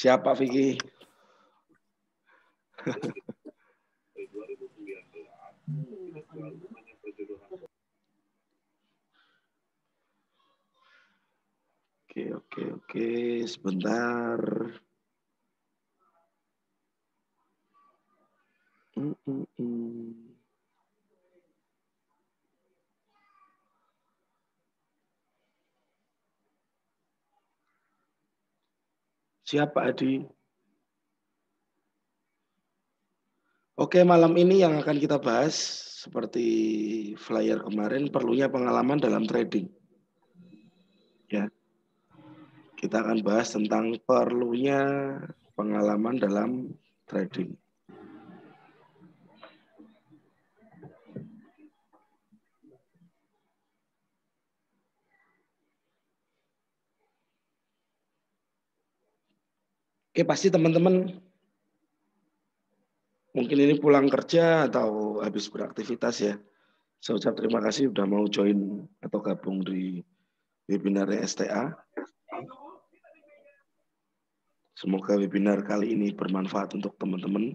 Siapa Vicky? Oke, sebentar. Siapa Adi? Oke, malam ini yang akan kita bahas seperti flyer kemarin, perlunya pengalaman dalam trading. Ya, kita akan bahas tentang perlunya pengalaman dalam trading. Oke, pasti teman-teman mungkin ini pulang kerja atau habis beraktivitas ya. Saya ucap terima kasih sudah mau join atau gabung di webinar STA. Semoga webinar kali ini bermanfaat untuk teman-teman.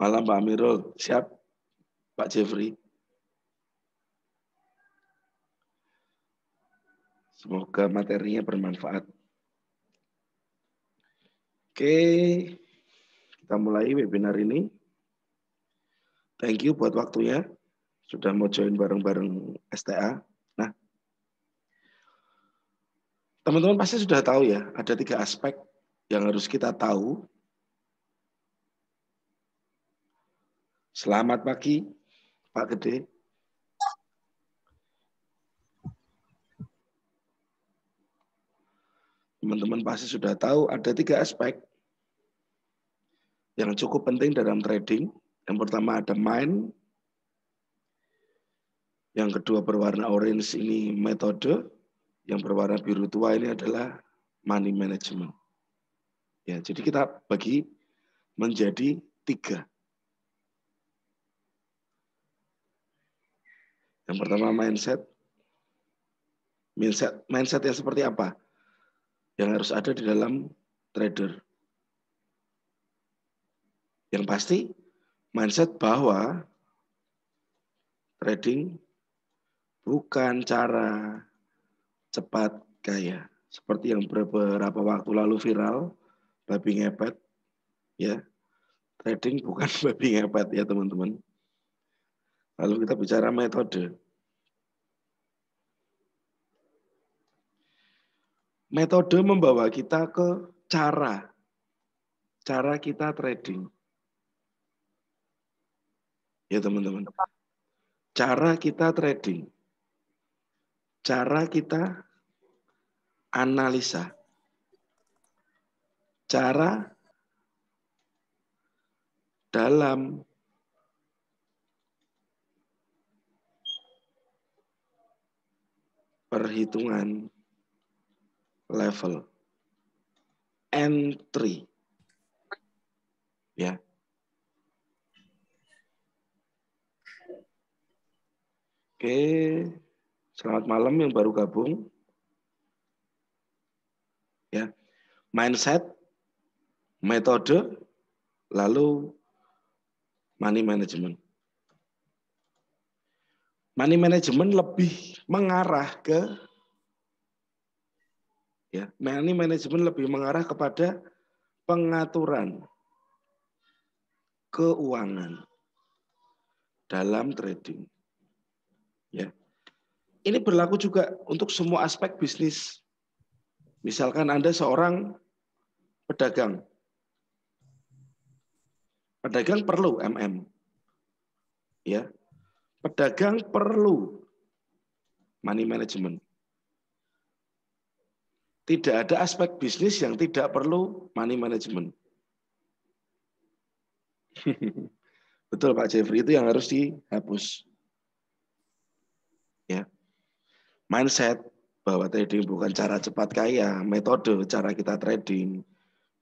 Malam Pak Amirul, siap Pak Jeffrey. Semoga materinya bermanfaat. Oke, kita mulai webinar ini. Thank you buat waktunya. Sudah mau join bareng-bareng STA. Nah, teman-teman pasti sudah tahu ya, ada 3 aspek yang harus kita tahu. Selamat pagi, Pak Gede. Teman-teman pasti sudah tahu ada 3 aspek yang cukup penting dalam trading. Yang pertama ada mind. Yang kedua berwarna orange ini metode. Yang berwarna biru tua ini adalah money management. Ya, jadi kita bagi menjadi 3. Yang pertama mindset. Mindset yang seperti apa? Yang harus ada di dalam trader. Yang pasti mindset bahwa trading bukan cara cepat kaya. Seperti yang beberapa waktu lalu viral, babi ngepet. Ya, trading bukan babi ngepet ya teman-teman. Lalu kita bicara metode. Metode membawa kita ke cara kita trading. Ya teman-teman. Cara kita trading. Cara kita analisa. Cara dalam perhitungan level entry. Ya. Oke, selamat malam yang baru gabung. Ya, mindset, metode, lalu money management. Money management lebih mengarah ke money management lebih mengarah kepada pengaturan keuangan dalam trading. Ya. Ini berlaku juga untuk semua aspek bisnis. Misalkan Anda seorang pedagang. Pedagang perlu MM. Ya. Pedagang perlu money management. Tidak ada aspek bisnis yang tidak perlu money management. Betul Pak Jeffrey, itu yang harus dihapus. Ya. Mindset bahwa trading bukan cara cepat kaya, metode cara kita trading,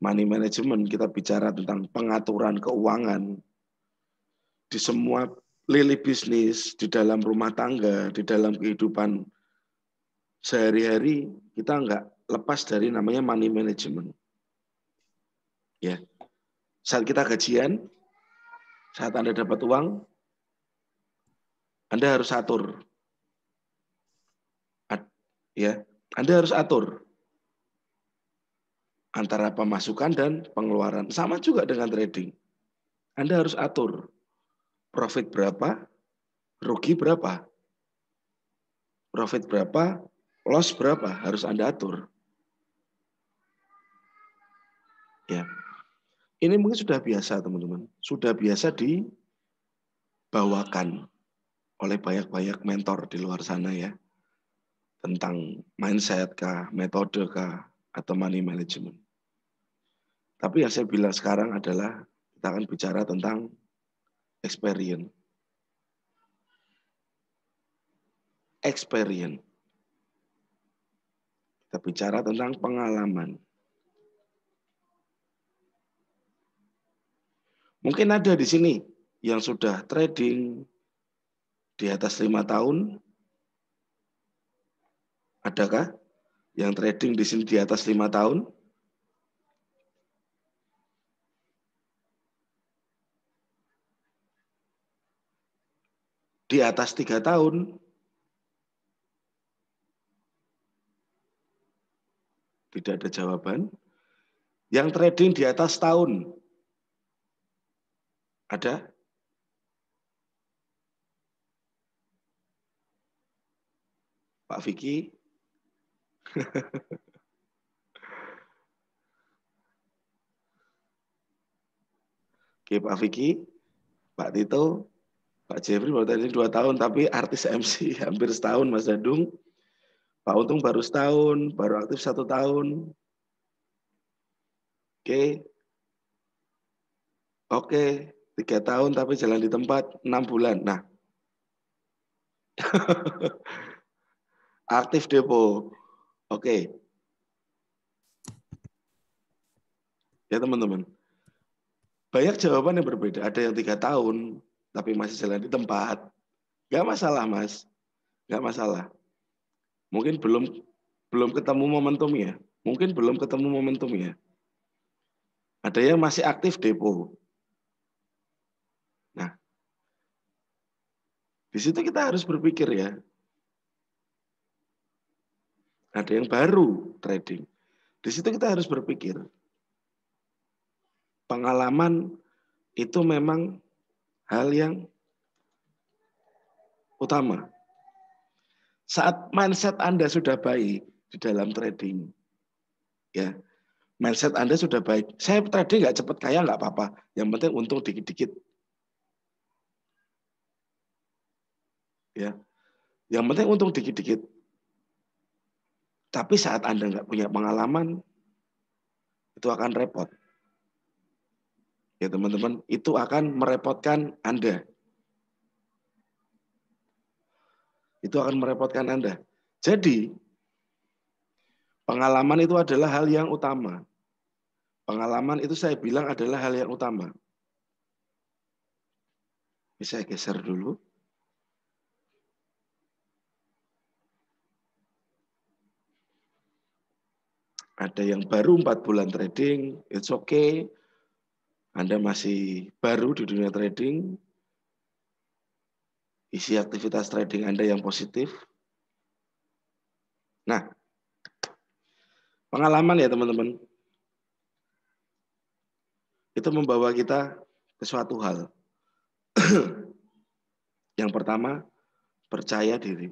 money management kita bicara tentang pengaturan keuangan di semua lini bisnis, di dalam rumah tangga, di dalam kehidupan sehari-hari kita nggak lepas dari namanya money management. Ya, saat kita gajian, saat Anda dapat uang, Anda harus atur. Ya, Anda harus atur antara pemasukan dan pengeluaran. Sama juga dengan trading. Anda harus atur profit berapa, rugi berapa. Profit berapa, loss berapa, harus Anda atur. Ya. Ini mungkin sudah biasa, teman-teman. Sudah biasa dibawakan oleh banyak-banyak mentor di luar sana ya. Tentang mindset kah, metode kah, atau money management. Tapi yang saya bilang sekarang adalah kita akan bicara tentang experience. Experience. Kita bicara tentang pengalaman. Mungkin ada di sini yang sudah trading di atas 5 tahun. Adakah yang trading di sini di atas 5 tahun? Di atas 3 tahun? Tidak ada jawaban. Yang trading di atas tahun? Ada? Pak Vicky? Oke, Pak Vicky, Pak Tito, Pak Jeffrey baru tadi 2 tahun, tapi artis MC hampir setahun, Mas Dadung. Pak Untung baru setahun, baru aktif 1 tahun. Oke, 3 tahun tapi jalan di tempat 6 bulan. Nah, aktif depo. Oke. Ya teman-teman. Banyak jawaban yang berbeda. Ada yang 3 tahun, tapi masih jalan di tempat. Gak masalah, Mas. Gak masalah. Mungkin belum ketemu momentumnya. Mungkin belum ketemu momentumnya. Ada yang masih aktif depo. Nah, di situ kita harus berpikir ya. Ada yang baru trading. Di situ kita harus berpikir. Pengalaman itu memang hal yang utama. Saat mindset Anda sudah baik di dalam trading, ya, mindset Anda sudah baik. Saya trading nggak cepat kaya nggak apa-apa. Yang penting untung dikit-dikit. Ya, yang penting untung dikit-dikit. Tapi saat Anda nggak punya pengalaman, itu akan repot. Ya teman-teman, itu akan merepotkan Anda. Itu akan merepotkan Anda. Jadi, pengalaman itu adalah hal yang utama. Pengalaman itu saya bilang adalah hal yang utama. Ini saya geser dulu. Ada yang baru 4 bulan trading, it's okay. Anda masih baru di dunia trading. Isi aktivitas trading Anda yang positif. Nah, pengalaman ya teman-teman. Itu membawa kita ke suatu hal. Yang pertama, percaya diri.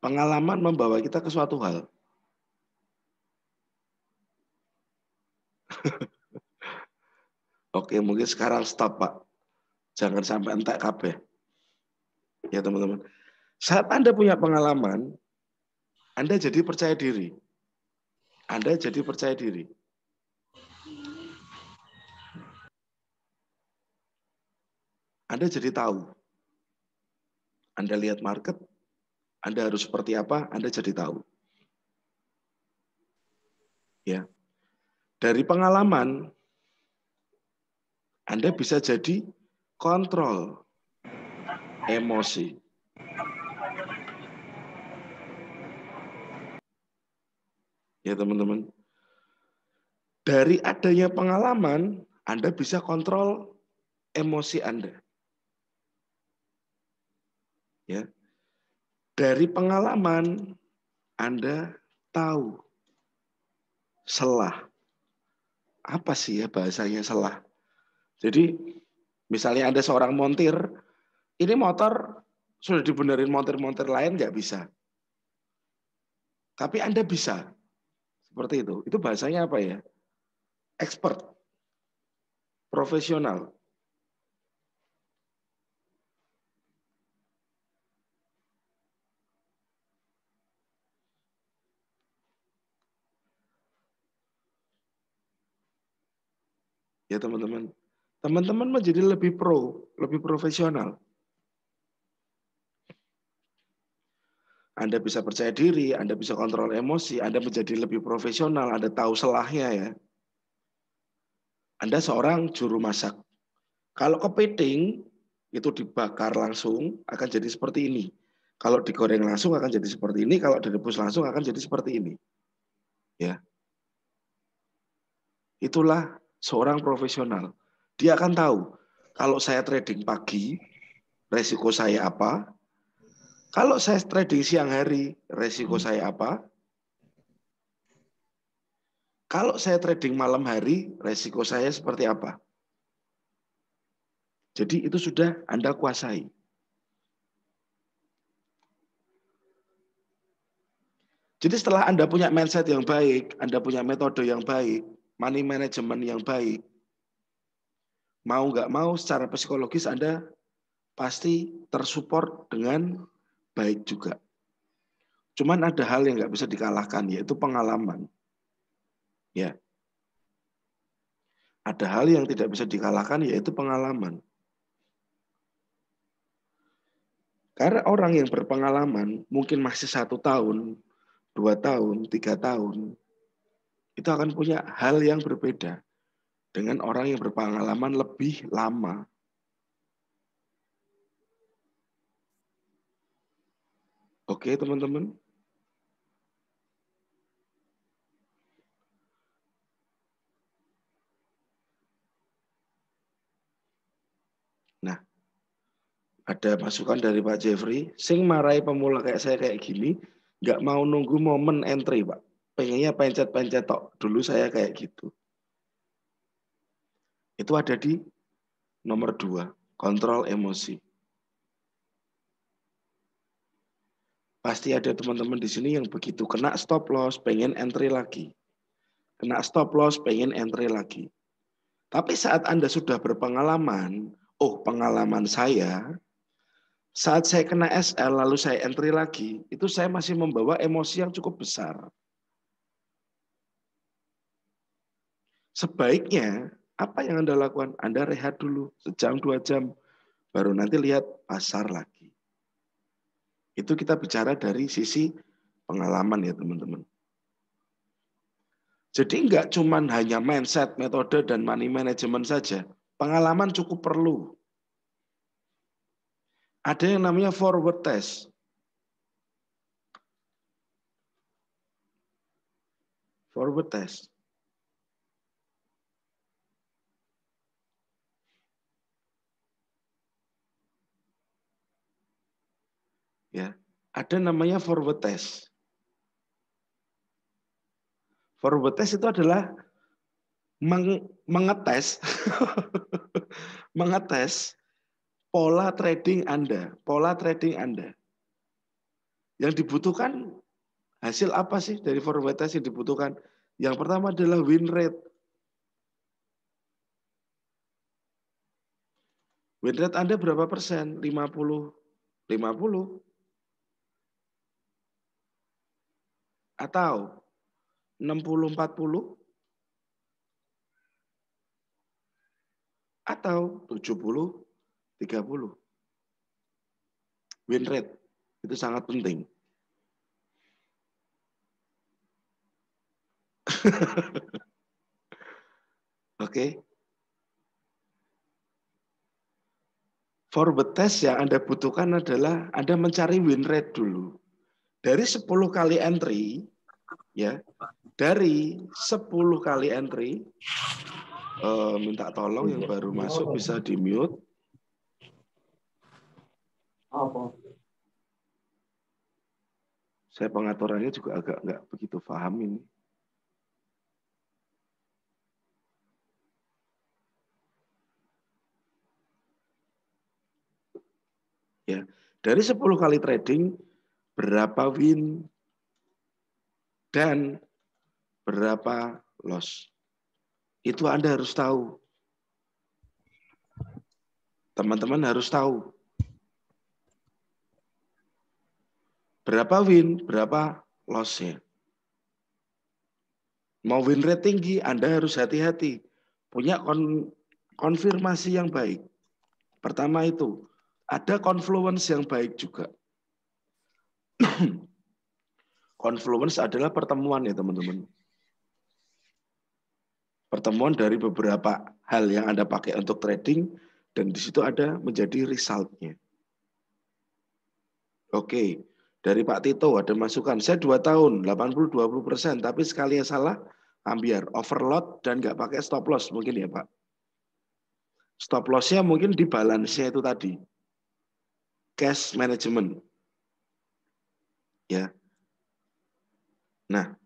Pengalaman membawa kita ke suatu hal. Oke, mungkin sekarang stop, Pak. Jangan sampai entek kabeh. Ya, teman-teman. Saat Anda punya pengalaman, Anda jadi percaya diri. Anda jadi percaya diri. Anda jadi tahu. Anda lihat market, Anda harus seperti apa, Anda jadi tahu. Ya. Dari pengalaman, Anda bisa jadi kontrol emosi. Ya teman-teman. Dari adanya pengalaman, Anda bisa kontrol emosi Anda. Ya. Dari pengalaman, Anda tahu celah. Apa sih ya bahasanya celah? Jadi misalnya Anda seorang montir, ini motor sudah dibenerin montir-montir lain nggak bisa. Tapi Anda bisa. Seperti itu. Itu bahasanya apa ya? Expert, profesional. Ya teman-teman. Teman-teman menjadi lebih pro, lebih profesional. Anda bisa percaya diri, Anda bisa kontrol emosi, Anda menjadi lebih profesional, Anda tahu celahnya ya. Anda seorang juru masak. Kalau kepiting itu dibakar langsung akan jadi seperti ini. Kalau digoreng langsung akan jadi seperti ini, kalau direbus langsung akan jadi seperti ini. Ya. Itulah seorang profesional. Dia akan tahu kalau saya trading pagi, resiko saya apa? Kalau saya trading siang hari, resiko saya apa? Kalau saya trading malam hari, resiko saya seperti apa? Jadi itu sudah Anda kuasai. Jadi setelah Anda punya mindset yang baik, Anda punya metode yang baik, money management yang baik, mau nggak mau secara psikologis Anda pasti tersupport dengan baik juga. Cuman ada hal yang nggak bisa dikalahkan, yaitu pengalaman. Ya, ada hal yang tidak bisa dikalahkan, yaitu pengalaman. Karena orang yang berpengalaman mungkin masih 1 tahun, 2 tahun, 3 tahun, itu akan punya hal yang berbeda dengan orang yang berpengalaman lebih lama. Oke, teman-teman. Nah, ada masukan dari Pak Jeffrey, sing marai pemula kayak saya kayak gini, nggak mau nunggu momen entry, Pak. Pengennya pencet-pencet tok. Dulu saya kayak gitu. Itu ada di nomor 2, kontrol emosi. Pasti ada teman-teman di sini yang begitu kena stop loss, pengen entry lagi. Kena stop loss, pengen entry lagi. Tapi saat Anda sudah berpengalaman, oh pengalaman saya, saat saya kena SL lalu saya entry lagi, itu saya masih membawa emosi yang cukup besar. Sebaiknya, apa yang Anda lakukan? Anda rehat dulu, sejam, 2 jam, baru nanti lihat pasar lagi. Itu kita bicara dari sisi pengalaman ya teman-teman. Jadi nggak cuma hanya mindset, metode, dan money management saja. Pengalaman cukup perlu. Ada yang namanya forward test. Forward test. Ya, ada namanya forward test. Forward test itu adalah mengetes mengetes pola trading Anda, pola trading Anda. Yang dibutuhkan hasil apa sih dari forward test yang dibutuhkan? Yang pertama adalah win rate. Win rate Anda berapa persen? 50, 50 atau 60, 40 atau 70, 30. Win rate itu sangat penting. Oke. Forward test yang Anda butuhkan adalah Anda mencari win rate dulu. Dari 10 kali entry, ya, Dari 10 kali entry, minta tolong yang baru masuk bisa di-mute. Saya pengaturannya juga agak nggak begitu paham ini. Ya, dari 10 kali trading, berapa win dan berapa loss. Itu Anda harus tahu. Teman-teman harus tahu. Berapa win, berapa loss-nya. Mau win rate tinggi, Anda harus hati-hati. Punya konfirmasi yang baik. Pertama itu, ada confluence yang baik juga. Confluence adalah pertemuan ya teman-teman. Pertemuan dari beberapa hal yang Anda pakai untuk trading, dan di situ ada menjadi result-nya. Oke, dari Pak Tito ada masukan. Saya 2 tahun, 80-20%, tapi sekali yang salah, ambiar, overload, dan nggak pakai stop loss mungkin ya Pak. Stop loss-nya mungkin di balance-nya itu tadi. Cash management. Ya. Nah,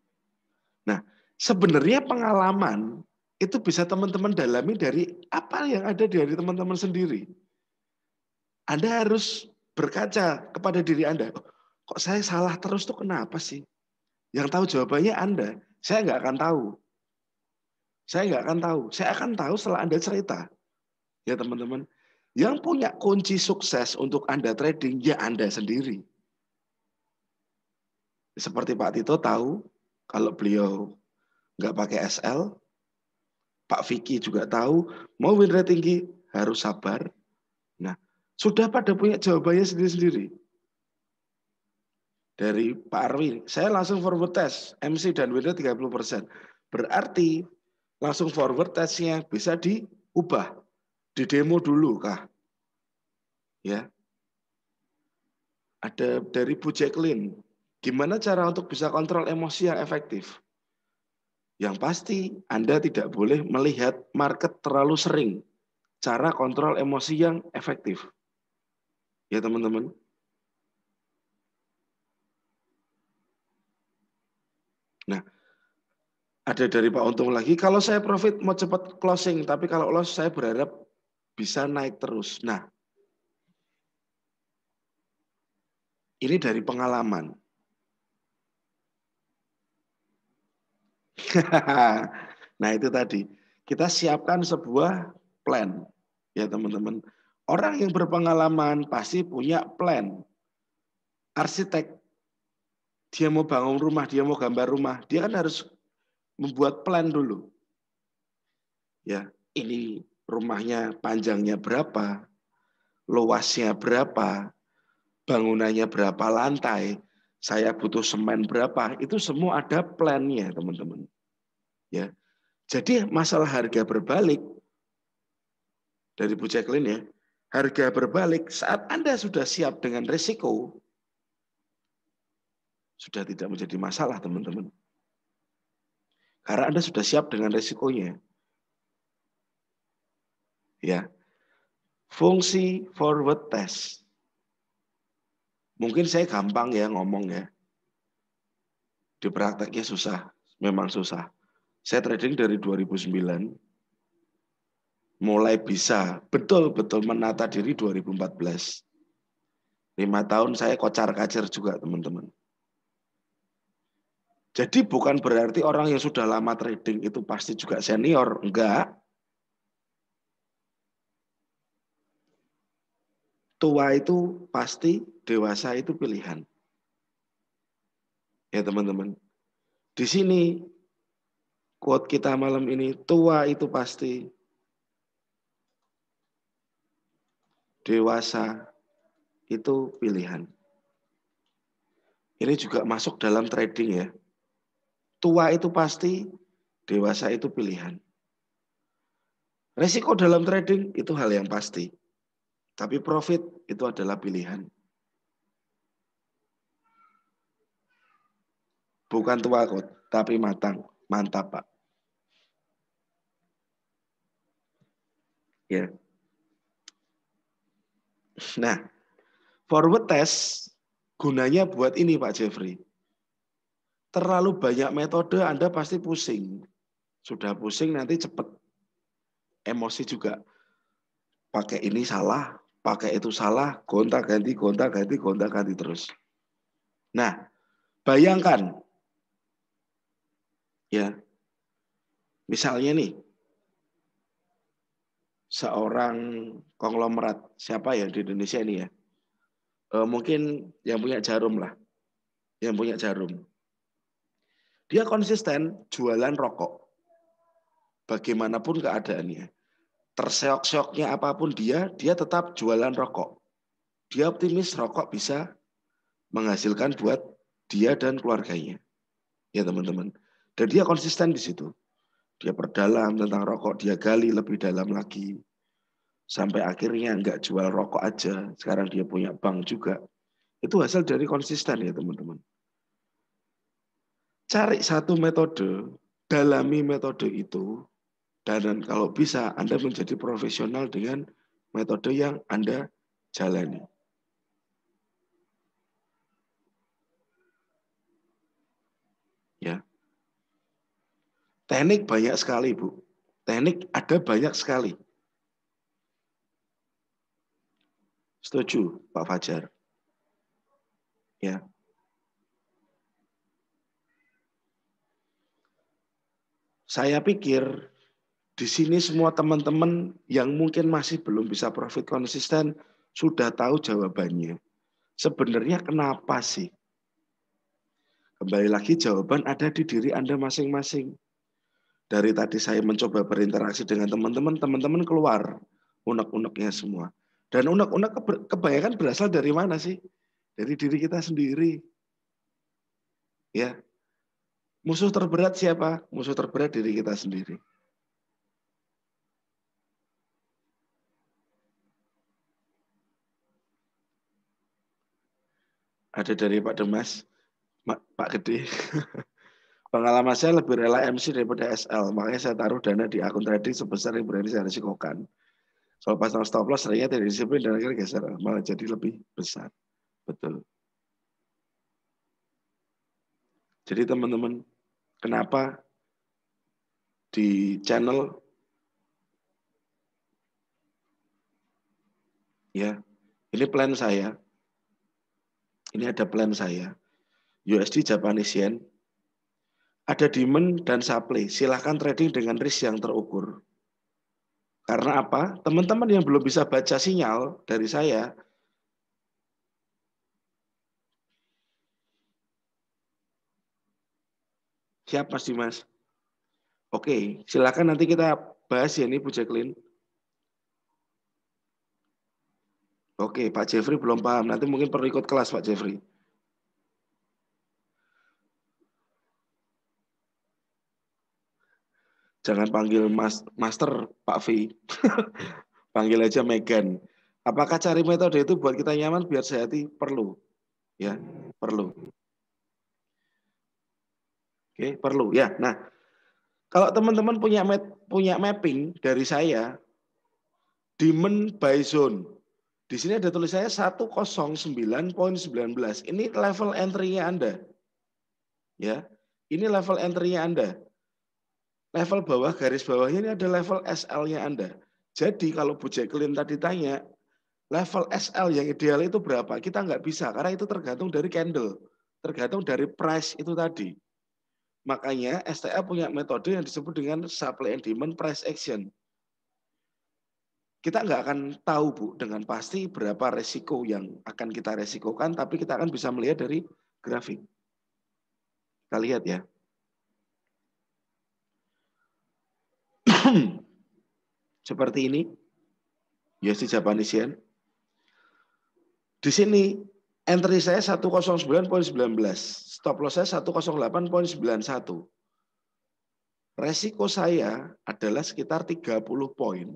sebenarnya pengalaman itu bisa teman-teman dalami dari apa yang ada dari teman-teman sendiri. Anda harus berkaca kepada diri Anda. Kok saya salah terus tuh kenapa sih? Yang tahu jawabannya Anda. Saya nggak akan tahu. Saya nggak akan tahu. Saya akan tahu setelah Anda cerita. Ya teman-teman. Yang punya kunci sukses untuk Anda trading, ya Anda sendiri. Seperti Pak Tito tahu, kalau beliau nggak pakai SL, Pak Vicky juga tahu, mau win rate tinggi harus sabar. Nah, sudah pada punya jawabannya sendiri-sendiri. Dari Pak Arwin, saya langsung forward test, MC dan win rate 30%. Berarti langsung forward testnya bisa diubah, di demo dulu kah? Ya. Ada dari Bu Jacqueline, gimana cara untuk bisa kontrol emosi yang efektif? Yang pasti Anda tidak boleh melihat market terlalu sering. Cara kontrol emosi yang efektif. Ya teman-teman. Nah, ada dari Pak Untung lagi, kalau saya profit mau cepat closing, tapi kalau loss saya berharap bisa naik terus. Nah, ini dari pengalaman. Nah itu tadi, kita siapkan sebuah plan. Ya teman-teman, orang yang berpengalaman pasti punya plan. Arsitek, dia mau bangun rumah, dia mau gambar rumah, dia kan harus membuat plan dulu. Ya, ini rumahnya panjangnya berapa, luasnya berapa, bangunannya berapa lantai, saya butuh semen berapa, itu semua ada plannya teman-teman. Ya, jadi masalah harga berbalik dari Bu Jacqueline ya, harga berbalik saat Anda sudah siap dengan risiko, sudah tidak menjadi masalah teman-teman. Karena Anda sudah siap dengan risikonya. Ya, fungsi forward test. Mungkin saya gampang ya ngomong ya. Di prakteknya susah, memang susah. Saya trading dari 2009, mulai bisa betul-betul menata diri 2014. 5 tahun saya kocar-kacir juga teman-teman. Jadi bukan berarti orang yang sudah lama trading itu pasti juga senior, enggak. Tua itu pasti, dewasa itu pilihan. Ya teman-teman. Di sini quote kita malam ini, tua itu pasti, dewasa itu pilihan. Ini juga masuk dalam trading ya. Tua itu pasti, dewasa itu pilihan. Resiko dalam trading itu hal yang pasti. Tapi profit itu adalah pilihan. Bukan tua kok, tapi matang. Mantap, Pak. Ya. Nah, forward test gunanya buat ini Pak Jeffrey. Terlalu banyak metode Anda pasti pusing. Sudah pusing nanti cepat emosi juga. Pakai ini salah, pakai itu salah, gonta-ganti, gonta-ganti, gonta-ganti terus. Nah, bayangkan ya, misalnya nih seorang konglomerat, siapa ya di Indonesia ini ya? Mungkin yang punya Jarum lah, yang punya Jarum. Dia konsisten jualan rokok. Bagaimanapun keadaannya. Terseok-seoknya apapun dia tetap jualan rokok. Dia optimis rokok bisa menghasilkan buat dia dan keluarganya. Ya teman-teman. Dan dia konsisten di situ. Dia perdalam tentang rokok, dia gali lebih dalam lagi. Sampai akhirnya nggak jual rokok aja, sekarang dia punya bank juga. Itu hasil dari konsisten ya teman-teman. Cari satu metode, dalami metode itu, dan kalau bisa Anda menjadi profesional dengan metode yang Anda jalani. Ya. Teknik banyak sekali, Bu. Teknik ada banyak sekali. Setuju, Pak Fajar. Ya. Saya pikir di sini semua teman-teman yang mungkin masih belum bisa profit konsisten sudah tahu jawabannya. Sebenarnya kenapa sih? Kembali lagi jawaban ada di diri Anda masing-masing. Dari tadi saya mencoba berinteraksi dengan teman-teman, teman-teman keluar unek-uneknya semua. Dan unek-unek kebanyakan berasal dari mana sih? Dari diri kita sendiri. Ya. Musuh terberat siapa? Musuh terberat diri kita sendiri. Ada dari Pak Demas, Pak Gede. Pengalaman saya lebih rela MC daripada SL, makanya saya taruh dana di akun trading sebesar yang berani saya risikokan. Soal pasang stop loss seringnya tidak disiplin dan akhirnya geser, malah jadi lebih besar. Betul. Jadi teman-teman, kenapa di channel ya, ini plan saya, ini ada plan saya, USD Japanese Yen, ada demand dan supply, silahkan trading dengan risk yang terukur. Karena apa? Teman-teman yang belum bisa baca sinyal dari saya, siap Mas Dimas? Oke, silakan nanti kita bahas ya nih Bu Jacqueline. Oke, Pak Jeffrey belum paham. Nanti mungkin perlu ikut kelas Pak Jeffrey. Jangan panggil Master Pak V. Panggil aja Megan. Apakah cari metode itu buat kita nyaman biar sehati? Perlu. Ya, perlu. Oke, perlu. Ya, nah kalau teman-teman punya mapping dari saya, demand by zone. Di sini ada tulis saya 109.19. Ini level entry-nya Anda. Ya, ini level entry-nya Anda. Level bawah, garis bawahnya ini ada level SL-nya Anda. Jadi kalau Bu Jacqueline tadi tanya, level SL yang ideal itu berapa? Kita nggak bisa, karena itu tergantung dari candle. Tergantung dari price itu tadi. Makanya STA punya metode yang disebut dengan supply and demand price action. Kita nggak akan tahu Bu dengan pasti berapa resiko yang akan kita resikokan, tapi kita akan bisa melihat dari grafik. Kita lihat ya. Seperti ini, USD Japanese Yen. Di sini entry saya 109.19, stop loss saya 108.91. Resiko saya adalah sekitar 30 poin.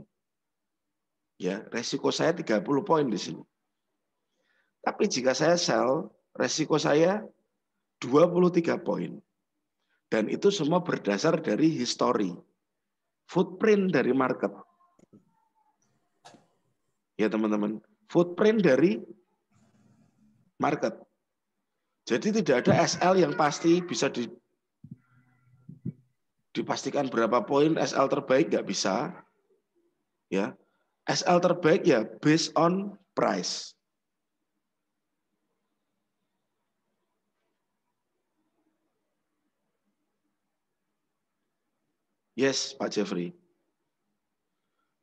Ya, resiko saya 30 poin di sini. Tapi jika saya sell, resiko saya 23 poin. Dan itu semua berdasar dari history, footprint dari market. Ya teman-teman, footprint dari market. Jadi tidak ada SL yang pasti bisa dipastikan berapa poin SL terbaik, nggak bisa. Ya, SL terbaik ya based on price. Yes, Pak Jeffrey.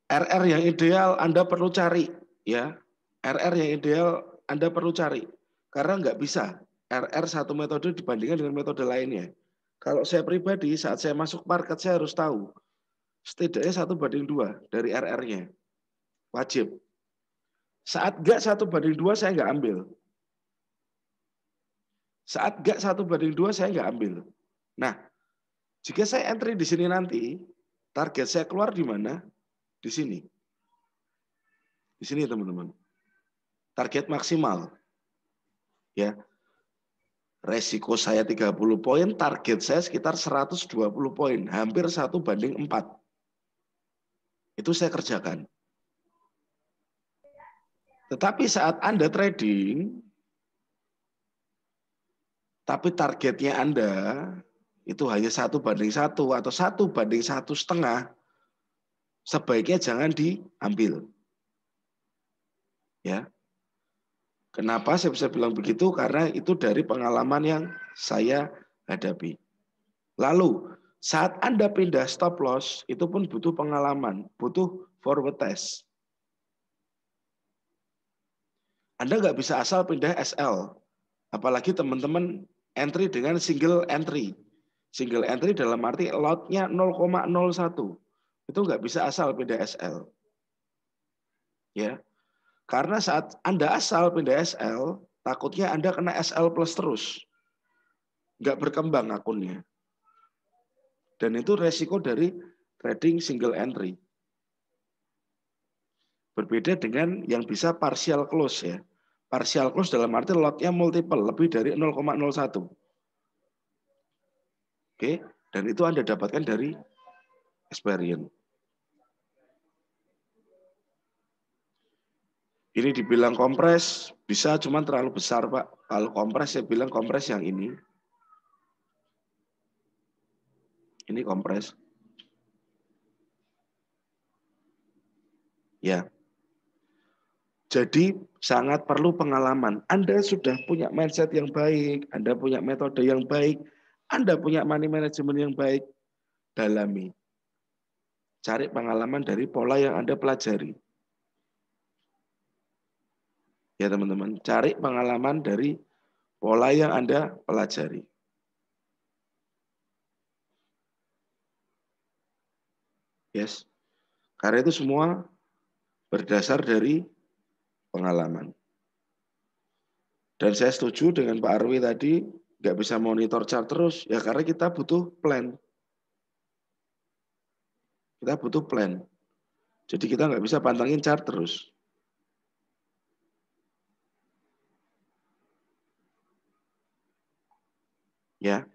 RR yang ideal Anda perlu cari, ya. RR yang ideal Anda perlu cari, karena nggak bisa RR satu metode dibandingkan dengan metode lainnya. Kalau saya pribadi saat saya masuk market saya harus tahu setidaknya 1:2 dari RR-nya, wajib. Saat nggak 1:2 saya nggak ambil. Saat nggak 1:2 saya nggak ambil. Nah, jika saya entry di sini nanti, target saya keluar di mana? Di sini. Di sini teman-teman. Target maksimal. Ya. Resiko saya 30 poin, target saya sekitar 120 poin, hampir 1:4. Itu saya kerjakan. Tetapi saat Anda trading, tapi targetnya Anda itu hanya 1:1 atau 1:1,5, sebaiknya jangan diambil. Ya. Kenapa saya bisa bilang begitu? Karena itu dari pengalaman yang saya hadapi. Lalu, saat Anda pindah stop loss, itu pun butuh pengalaman, butuh forward test. Anda nggak bisa asal pindah SL. Apalagi teman-teman entry dengan single entry. Single entry dalam arti lot-nya 0,01. Itu nggak bisa asal pindah SL. Ya. Karena saat Anda asal pindah SL, takutnya Anda kena SL plus terus. Nggak berkembang akunnya. Dan itu resiko dari trading single entry. Berbeda dengan yang bisa partial close ya. Partial close dalam arti lotnya multiple, lebih dari 0,01. Oke, dan itu Anda dapatkan dari experience. Ini dibilang kompres, bisa cuman terlalu besar Pak. Kalau kompres saya bilang kompres yang ini. Ini kompres. Ya. Jadi sangat perlu pengalaman. Anda sudah punya mindset yang baik, Anda punya metode yang baik, Anda punya money management yang baik, dalami. Cari pengalaman dari pola yang Anda pelajari. Ya teman-teman, cari pengalaman dari pola yang Anda pelajari. Yes. Karena itu semua berdasar dari pengalaman. Dan saya setuju dengan Pak Arwi tadi, nggak bisa monitor chart terus, ya karena kita butuh plan. Kita butuh plan. Jadi kita nggak bisa pantangin chart terus. Ya.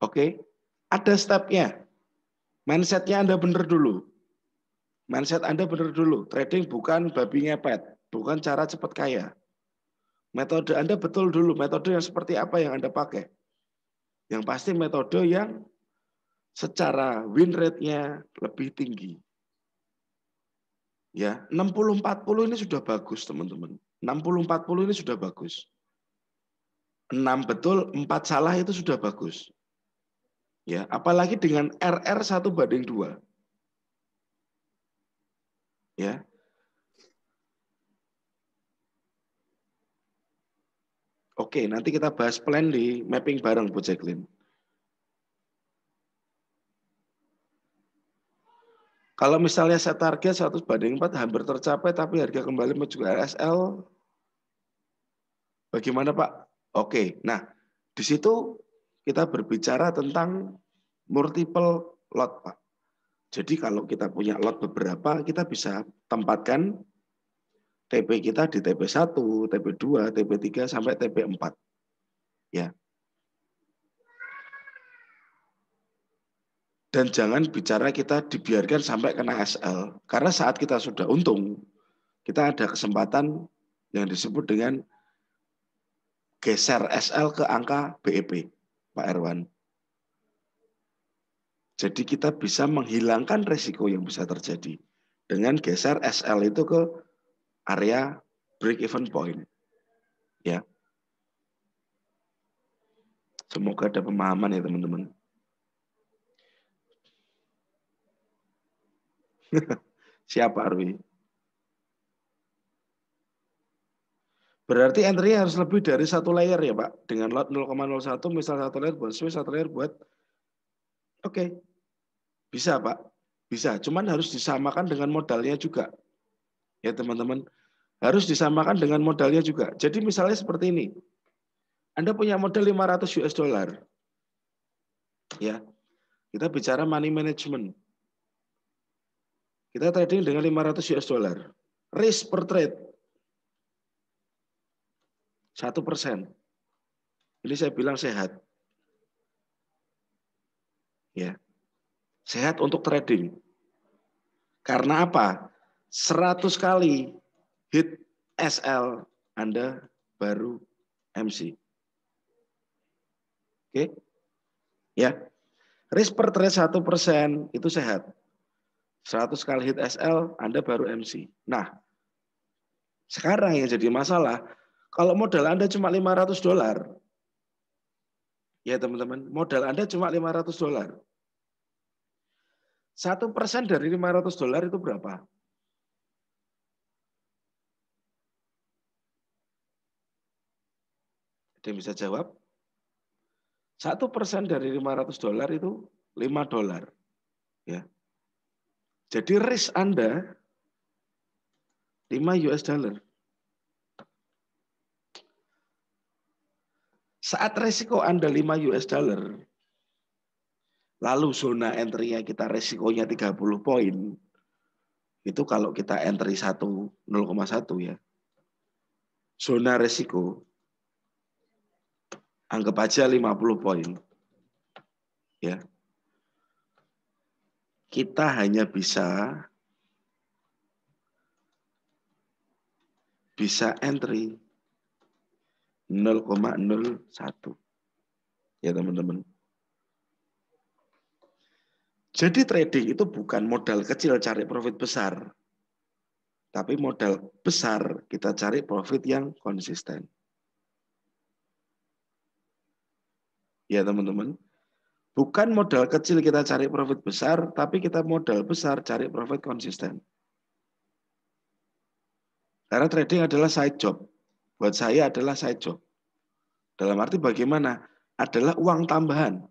Oke, ada stepnya. Mindsetnya Anda benar dulu. Mindset Anda benar dulu. Trading bukan babi ngepet, bukan cara cepat kaya. Metode Anda betul dulu. Metode yang seperti apa yang Anda pakai? Yang pasti metode yang secara win rate-nya lebih tinggi. Ya, 60-40 ini sudah bagus, teman-teman. 60-40 ini sudah bagus. 6 betul, 4 salah itu sudah bagus. Ya, apalagi dengan RR 1:2. Ya. Oke, nanti kita bahas plan di mapping bareng Bu Jacqueline. Kalau misalnya set target 1:4 hampir tercapai tapi harga kembali menuju ke RSL, bagaimana Pak? Oke, nah di situ kita berbicara tentang multiple lot Pak. Jadi kalau kita punya lot beberapa, kita bisa tempatkan TP kita di TP1, TP2, TP3 sampai TP4. Ya. Dan jangan bicara kita dibiarkan sampai kena SL. Karena saat kita sudah untung, kita ada kesempatan yang disebut dengan geser SL ke angka BEP, Pak Erwan. Jadi kita bisa menghilangkan risiko yang bisa terjadi dengan geser SL itu ke area break even point. Ya. Semoga ada pemahaman ya teman-teman. Siapa Arwi? Berarti entry harus lebih dari satu layer ya Pak. Dengan lot 0,01 misal satu layer buat switch, satu layer buat oke. Bisa Pak. Bisa. Cuman harus disamakan dengan modalnya juga. Ya teman-teman. Harus disamakan dengan modalnya juga. Jadi misalnya seperti ini. Anda punya modal 500 US dollar. Ya. Kita bicara money management. Kita trading dengan 500 US dollar. Risk per trade 1%. Ini saya bilang sehat. Ya. Sehat untuk trading. Karena apa? 100 kali hit SL Anda baru MC. Oke? Ya. Risk per trade 1% itu sehat. 100 kali hit SL Anda baru MC. Nah, sekarang yang jadi masalah, kalau modal Anda cuma 500 dolar, ya teman-teman, modal Anda cuma 500 dolar. 1% dari 500 dolar itu berapa? Ada yang bisa jawab? 1% dari 500 dolar itu 5 dolar. Ya. Jadi risk Anda 5 US dollar. Saat risiko Anda 5 US dollar, lalu zona entry-nya kita risikonya 30 poin, itu kalau kita entry 0,1 ya. Zona risiko, anggap aja 50 poin. Ya. Kita hanya bisa entry 0,01. Ya teman-teman. Jadi trading itu bukan modal kecil cari profit besar. Tapi modal besar kita cari profit yang konsisten. Ya teman-teman. Bukan modal kecil kita cari profit besar, tapi kita modal besar cari profit konsisten. Karena trading adalah side job. Buat saya adalah side job. Dalam arti bagaimana? Adalah uang tambahan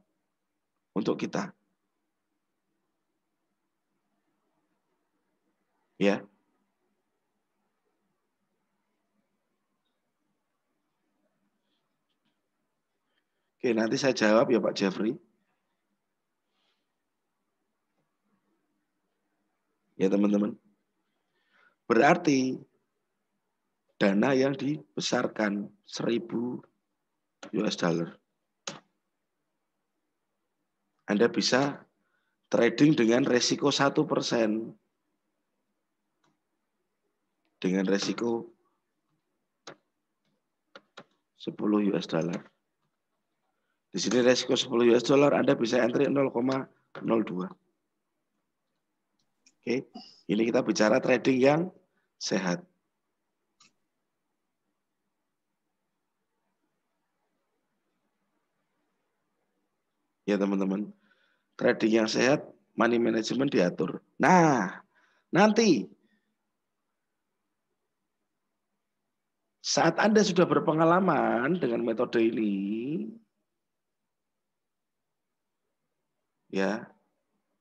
untuk kita. Ya. Oke, nanti saya jawab ya Pak Jeffrey. Ya teman-teman. Berarti dana yang dibesarkan 1.000 US dollar. Anda bisa trading dengan resiko 1%. Dengan resiko 10 US dollar. Di sini resiko 10 US dollar Anda bisa entry 0,02. Oke, ini kita bicara trading yang sehat. Ya teman-teman, trading yang sehat, money management diatur. Nah, nanti saat Anda sudah berpengalaman dengan metode ini, ya,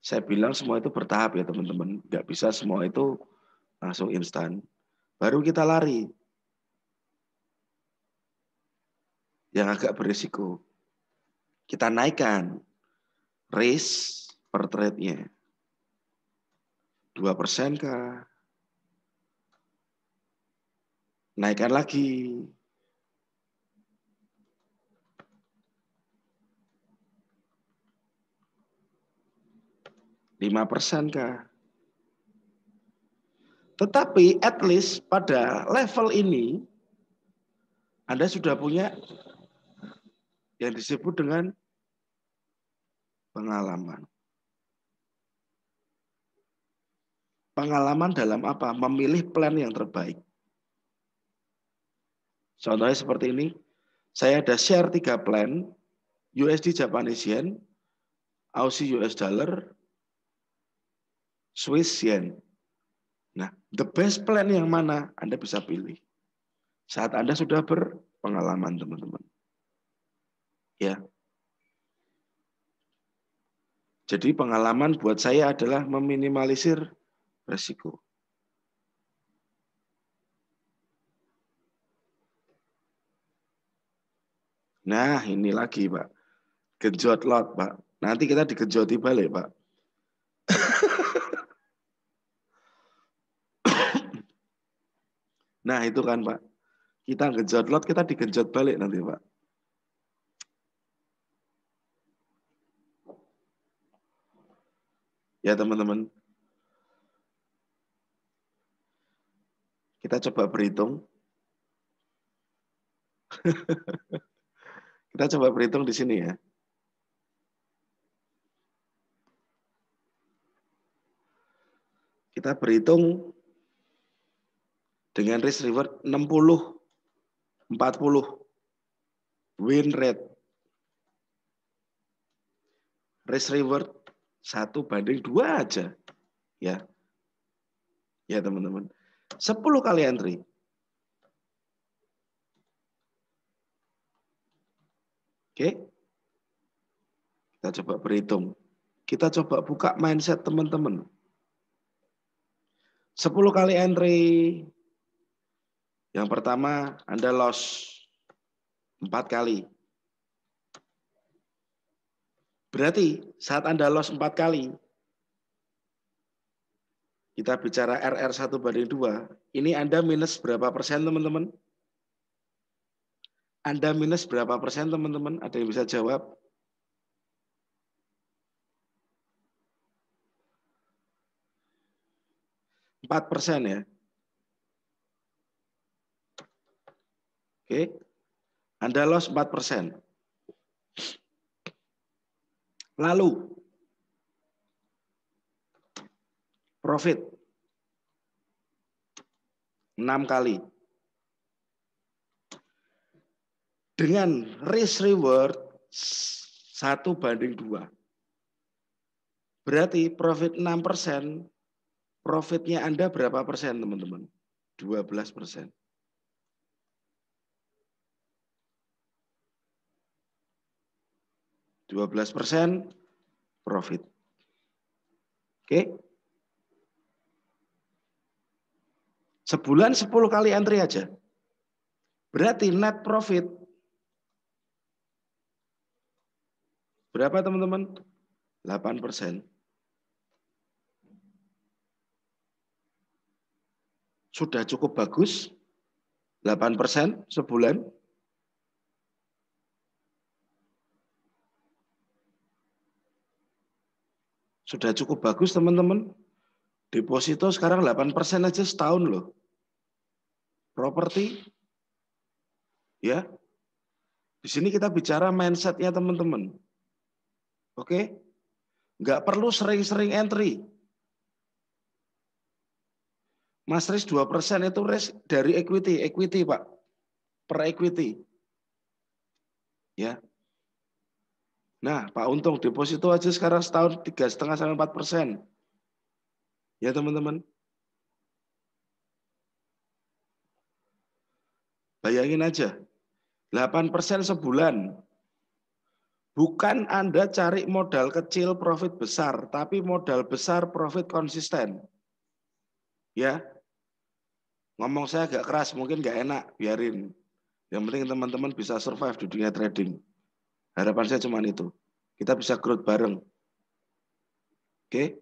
saya bilang semua itu bertahap ya teman-teman. Nggak bisa semua itu langsung instan. Baru kita lari. Yang agak berisiko. Kita naikkan risk per trade-nya. 2% kah? naikkan lagi. %5 kah? Tetapi at least pada level ini Anda sudah punya yang disebut dengan pengalaman. Pengalaman dalam apa? Memilih plan yang terbaik. Contohnya seperti ini. Saya ada share 3 plan, USD Japanese Yen, Aussie US Dollar, Swiss Yen. Nah, the best plan yang mana Anda bisa pilih saat Anda sudah berpengalaman, teman-teman. Ya. Jadi pengalaman buat saya adalah meminimalisir resiko. Nah, ini lagi, Pak. Genjot lot, Pak. Nanti kita digenjoti balik, Pak. Nah, itu kan, Pak. Kita genjot lot, kita digenjot balik nanti, Pak. Ya, teman-teman. Kita coba berhitung. Kita coba berhitung di sini ya. Kita berhitung dengan risk reward 60-40 win rate. Risk reward 1:2 aja. Ya. Ya, teman-teman. 10 kali entry. Oke. Kita coba berhitung. Kita coba buka mindset teman-teman. 10 kali entry. Yang pertama, Anda loss 4 kali. Berarti saat Anda loss 4 kali, kita bicara RR 1:2, ini Anda minus berapa persen, teman-teman? Anda minus berapa persen, teman-teman? Ada yang bisa jawab? 4% ya. Oke. Anda loss 4%. Lalu, profit 6 kali. Dengan risk reward 1:2. Berarti profit 6%, profitnya Anda berapa persen, teman-teman? 12%. 12% profit. Oke. Sebulan 10 kali entry aja. Berarti net profit berapa, teman-teman? 8%. Sudah cukup bagus. 8% sebulan. Sudah cukup bagus, teman-teman. Deposito sekarang 8% aja setahun loh. Properti, ya. Di sini kita bicara mindsetnya, teman-teman. Oke? Nggak perlu sering-sering entry. Mas risk 2% itu risk dari equity, Pak. Per equity. Ya. Nah, Pak Untung, deposito aja sekarang setahun 3,5-4%. Ya, teman-teman. Bayangin aja, 8% sebulan. Bukan Anda cari modal kecil, profit besar, tapi modal besar, profit konsisten. Ya, ngomong saya agak keras, mungkin nggak enak, biarin. Yang penting teman-teman bisa survive di dunia trading. Harapan saya cuma itu. Kita bisa growth bareng. Oke?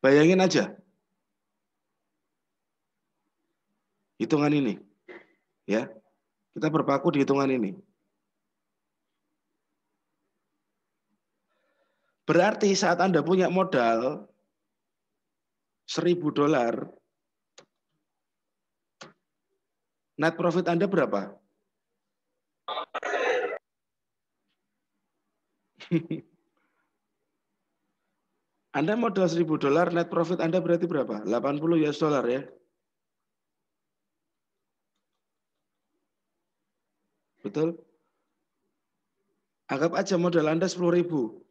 Bayangin aja. Hitungan ini. Ya. Kita berpaku di hitungan ini. Berarti saat Anda punya modal $1.000, net profit Anda berapa? Anda modal $1.000, net profit Anda berarti berapa? 80 US dollar ya. Betul? Anggap aja modal Anda 10.000.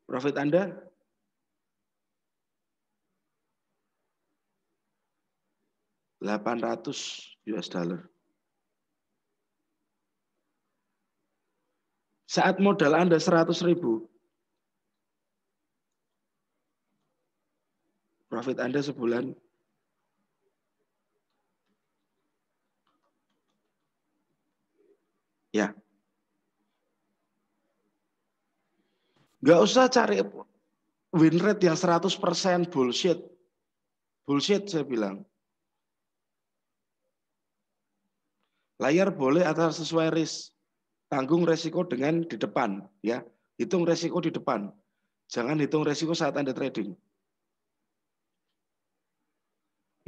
Profit Anda 800 US dollar. Saat modal Anda 100.000, profit Anda sebulan ya. Nggak usah cari win rate yang 100% bullshit. Bullshit saya bilang. Layar boleh atas sesuai risk. Tanggung resiko dengan di depan, ya. Hitung resiko di depan. Jangan hitung resiko saat Anda trading.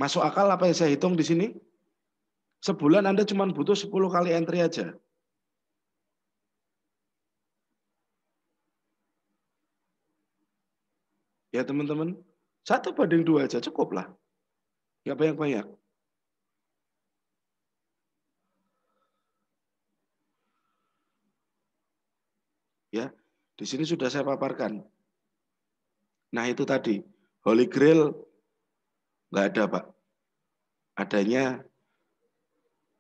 Masuk akal apa yang saya hitung di sini? Sebulan Anda cuma butuh 10 kali entry aja. Ya teman-teman, 1:2 aja cukup lah. Nggak banyak-banyak. Ya, di sini sudah saya paparkan. Nah itu tadi, Holy Grail nggak ada Pak. Adanya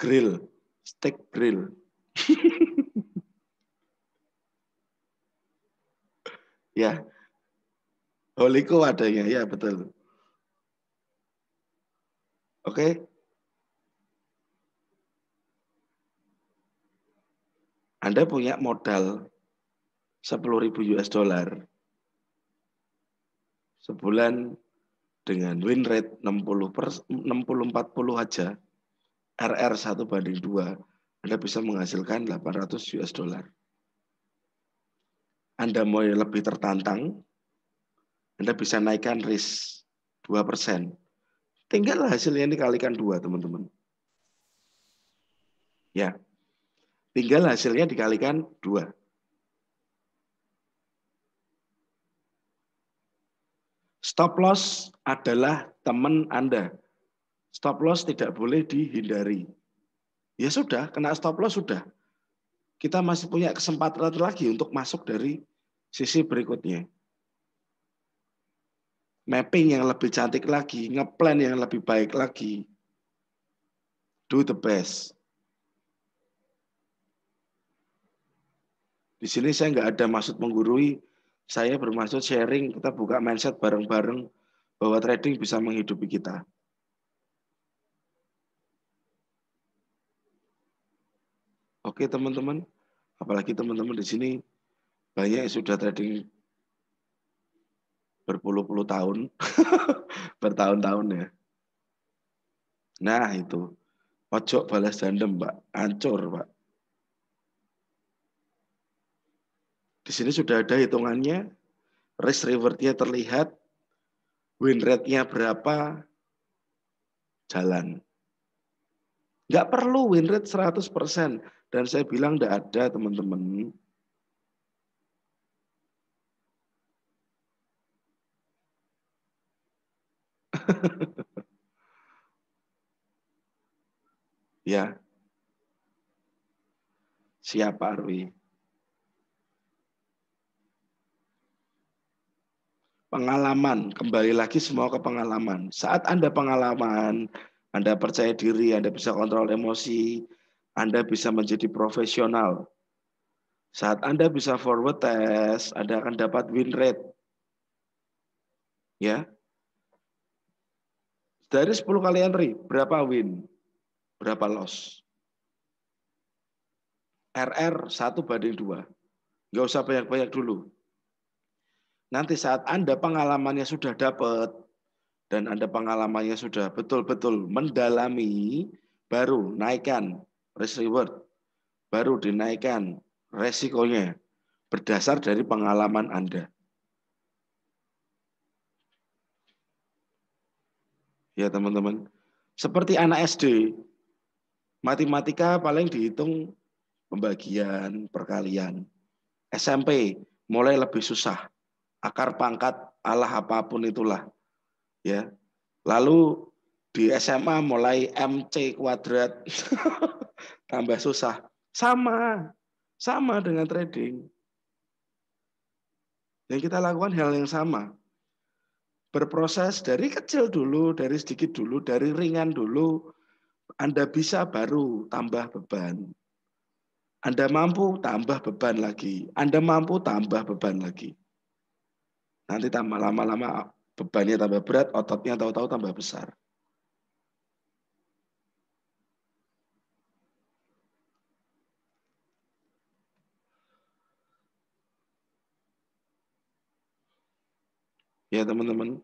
grill, steak grill. Ya, Holyco adanya, ya betul. Oke, Anda punya modal 10.000 US dollar sebulan dengan win rate 60-40 aja, RR 1:2, Anda bisa menghasilkan 800 US dollar. Anda mau lebih tertantang, Anda bisa naikkan risk 2%. Tinggal hasilnya dikalikan 2, teman-teman. Ya, tinggal hasilnya dikalikan 2. Stop loss adalah teman Anda. Stop loss tidak boleh dihindari. Ya sudah, kena stop loss sudah. Kita masih punya kesempatan lagi untuk masuk dari sisi berikutnya. Mapping yang lebih cantik lagi, ngeplan yang lebih baik lagi. Do the best. Di sini saya nggak ada maksud menggurui, saya bermaksud sharing, kita buka mindset bareng-bareng bahwa trading bisa menghidupi kita. Oke teman-teman, apalagi teman-teman di sini banyak yang sudah trading berpuluh-puluh tahun, bertahun-tahun ya. Nah itu, pojok balas dendam Pak, hancur Pak. Di sini sudah ada hitungannya, risk reward-nya terlihat, win rate-nya berapa, jalan. Nggak perlu win rate 100%. Dan saya bilang nggak ada teman-teman. Ya, siapa Arwi? Pengalaman, kembali lagi semua ke pengalaman. Saat Anda pengalaman, Anda percaya diri, Anda bisa kontrol emosi, Anda bisa menjadi profesional. Saat Anda bisa forward test, Anda akan dapat win rate. Ya, dari 10 kali entry, berapa win? Berapa loss? RR 1:2. Nggak usah banyak-banyak dulu. Nanti saat Anda pengalamannya sudah dapat, dan Anda pengalamannya sudah betul-betul mendalami, baru naikkan risk reward, baru dinaikkan resikonya berdasar dari pengalaman Anda. Ya teman-teman, seperti anak SD, matematika paling dihitung pembagian, perkalian. SMP mulai lebih susah, akar pangkat, Allah apapun itulah. Ya, lalu di SMA mulai MC kuadrat, tambah susah. Sama dengan trading. Yang kita lakukan hal yang sama. Berproses dari kecil dulu, dari sedikit dulu, dari ringan dulu, Anda bisa baru tambah beban. Anda mampu tambah beban lagi. Anda mampu tambah beban lagi. Nanti tambah lama-lama bebannya tambah berat, ototnya tahu-tahu tambah besar. Ya teman-teman,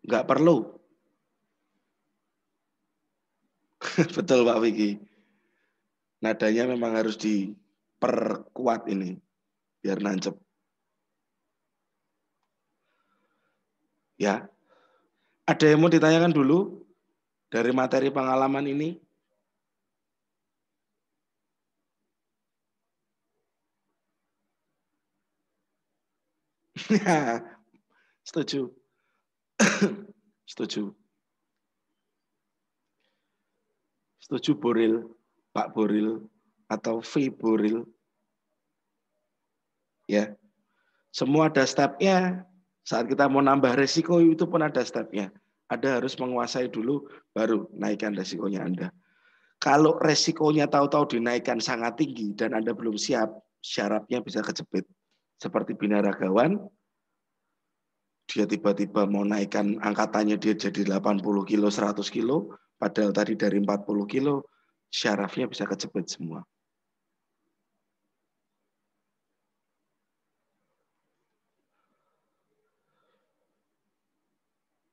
nggak perlu. Betul Pak Vicky. Nadanya memang harus diperkuat ini, biar nancep. Ya, ada yang mau ditanyakan dulu dari materi pengalaman ini? Setuju. Setuju. Setuju Boril, Pak Boril, atau V Boril. Ya, semua ada stepnya. Saat kita mau nambah resiko itu pun ada stepnya. Anda harus menguasai dulu, baru naikkan resikonya Anda. Kalau resikonya tahu-tahu dinaikkan sangat tinggi dan Anda belum siap, syaratnya bisa kejepit. Seperti binaragawan, dia tiba-tiba mau naikkan angkatannya dia jadi 80 kilo, 100 kilo, padahal tadi dari 40 kilo, syarafnya bisa kejepit semua.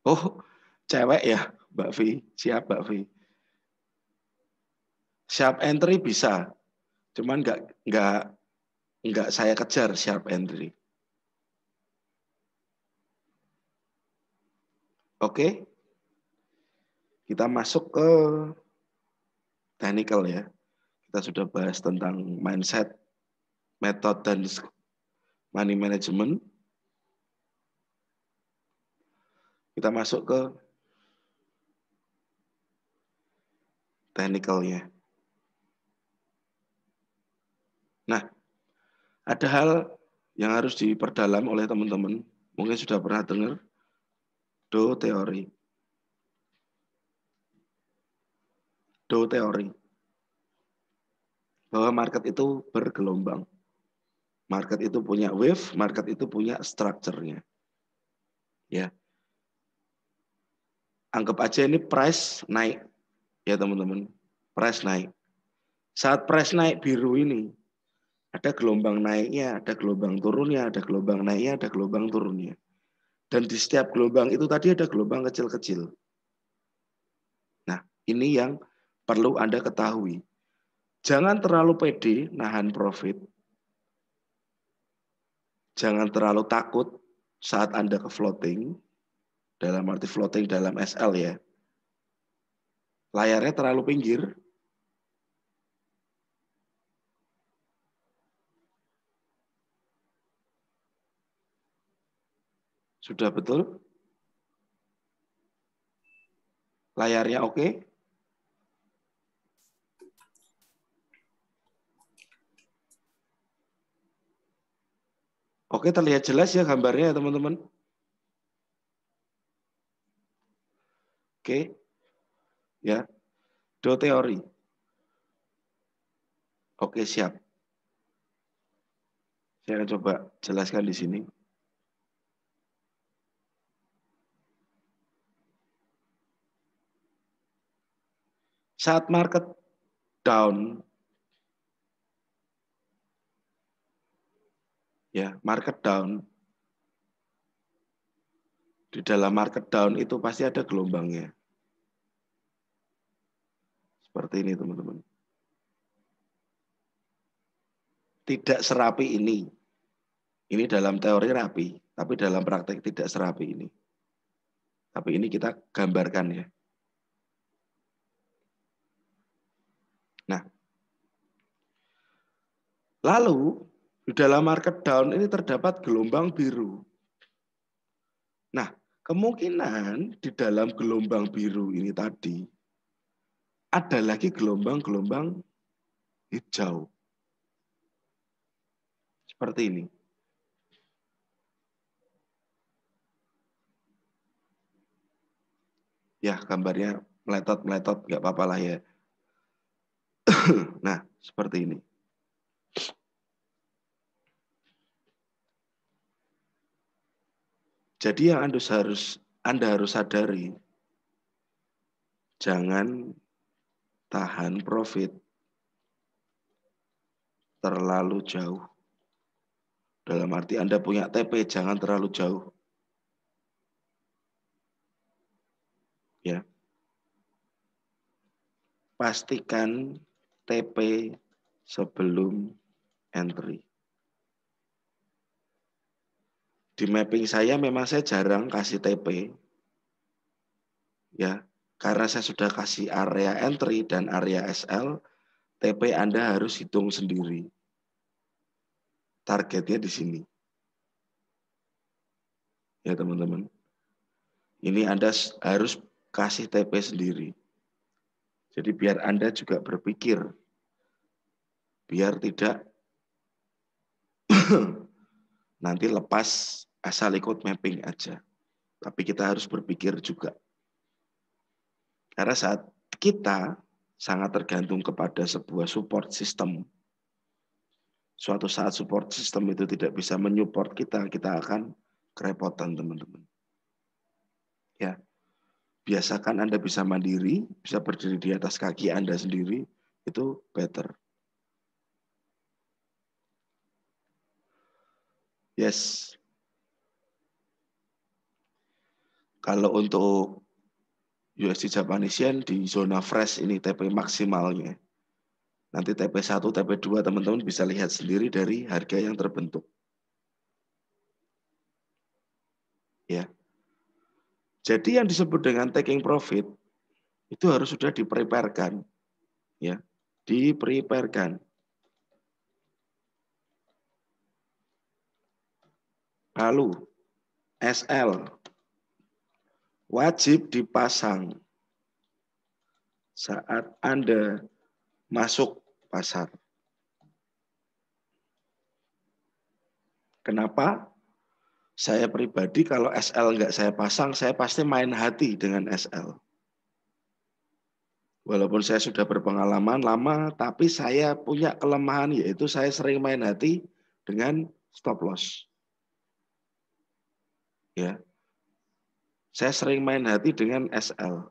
Oh, cewek ya, Mbak Vi. Siap, Mbak Vi. Sharp entry bisa, cuman nggak saya kejar sharp entry. Oke, kita masuk ke technical ya. Kita sudah bahas tentang mindset, metode, dan money management. Kita masuk ke technicalnya. Nah, ada hal yang harus diperdalam oleh teman-teman. Mungkin sudah pernah dengar Do teori. Do teori. Bahwa market itu bergelombang. Market itu punya wave, market itu punya structure-nya. Ya. Anggap aja ini price naik. Ya teman-teman. Price naik. Saat price naik biru ini, ada gelombang naiknya, ada gelombang turunnya, ada gelombang naiknya, ada gelombang turunnya. Dan di setiap gelombang itu tadi ada gelombang kecil-kecil. Nah, ini yang perlu Anda ketahui. Jangan terlalu pede nahan profit. Jangan terlalu takut saat Anda ke floating. Dalam arti floating dalam SL ya. Layarnya terlalu pinggir. Sudah betul? Layarnya oke? Oke, terlihat jelas ya gambarnya ya teman-teman. Oke, ya. Do teori. Oke, siap. Saya akan coba jelaskan di sini. Saat market down, ya, market down, Di dalam market down itu pasti ada gelombangnya. Seperti ini teman-teman. Tidak serapi ini. Ini dalam teori rapi, tapi dalam praktek tidak serapi ini. Tapi ini kita gambarkan ya. Nah, lalu di dalam market down ini terdapat gelombang biru. Nah, kemungkinan di dalam gelombang biru ini tadi ada lagi gelombang-gelombang hijau. Seperti ini. Ya, gambarnya meletot-meletot, nggak apa-apa lah ya. Nah, seperti ini. Jadi yang Anda harus sadari, jangan tahan profit terlalu jauh. Dalam arti Anda punya TP, jangan terlalu jauh. Ya. Pastikan TP sebelum entry. Di mapping saya memang saya jarang kasih TP. Ya, karena saya sudah kasih area entry dan area SL, TP Anda harus hitung sendiri. Targetnya di sini. Ya, teman-teman. Ini Anda harus kasih TP sendiri. Jadi biar Anda juga berpikir. Biar tidak nanti lepas asal ikut mapping aja. Tapi kita harus berpikir juga. Karena saat kita sangat tergantung kepada sebuah support system. Suatu saat support system itu tidak bisa menyupport kita akan kerepotan, teman-teman. Ya, biasakan Anda bisa mandiri, bisa berdiri di atas kaki Anda sendiri, itu better. Yes. Kalau untuk USD Japanese Yen di zona fresh ini TP maksimalnya. Nanti TP1, TP2 teman-teman bisa lihat sendiri dari harga yang terbentuk. Ya. Jadi yang disebut dengan taking profit itu harus sudah dipreparekan. Ya, dipreparekan. Lalu SL wajib dipasang saat Anda masuk pasar. Kenapa? Saya pribadi kalau SL nggak saya pasang, saya pasti main hati dengan SL. Walaupun saya sudah berpengalaman lama, tapi saya punya kelemahan yaitu saya sering main hati dengan stop loss. Ya, saya sering main hati dengan SL.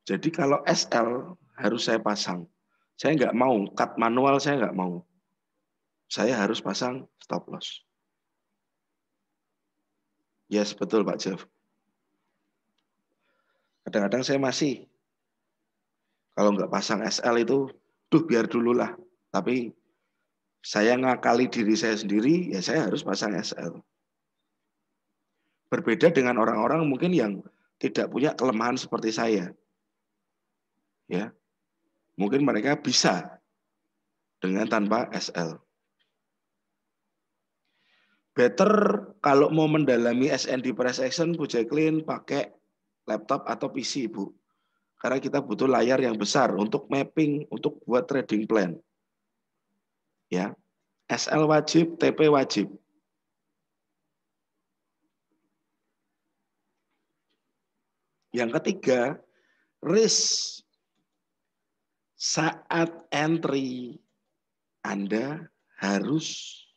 Jadi kalau SL harus saya pasang. Saya nggak mau, cut manual saya nggak mau. Saya harus pasang stop loss. Yes, betul Pak Jeff. Kadang-kadang saya masih, kalau nggak pasang SL itu, biar dulu lah. Tapi saya ngakali diri saya sendiri, ya saya harus pasang SL. Berbeda dengan orang-orang mungkin yang tidak punya kelemahan seperti saya. Ya, mungkin mereka bisa dengan tanpa SL. Better kalau mau mendalami SND price action, Bu Jacqueline pakai laptop atau PC, Bu. Karena kita butuh layar yang besar untuk mapping, untuk buat trading plan. Ya, SL wajib, TP wajib. Yang ketiga, risk. Saat entry, Anda harus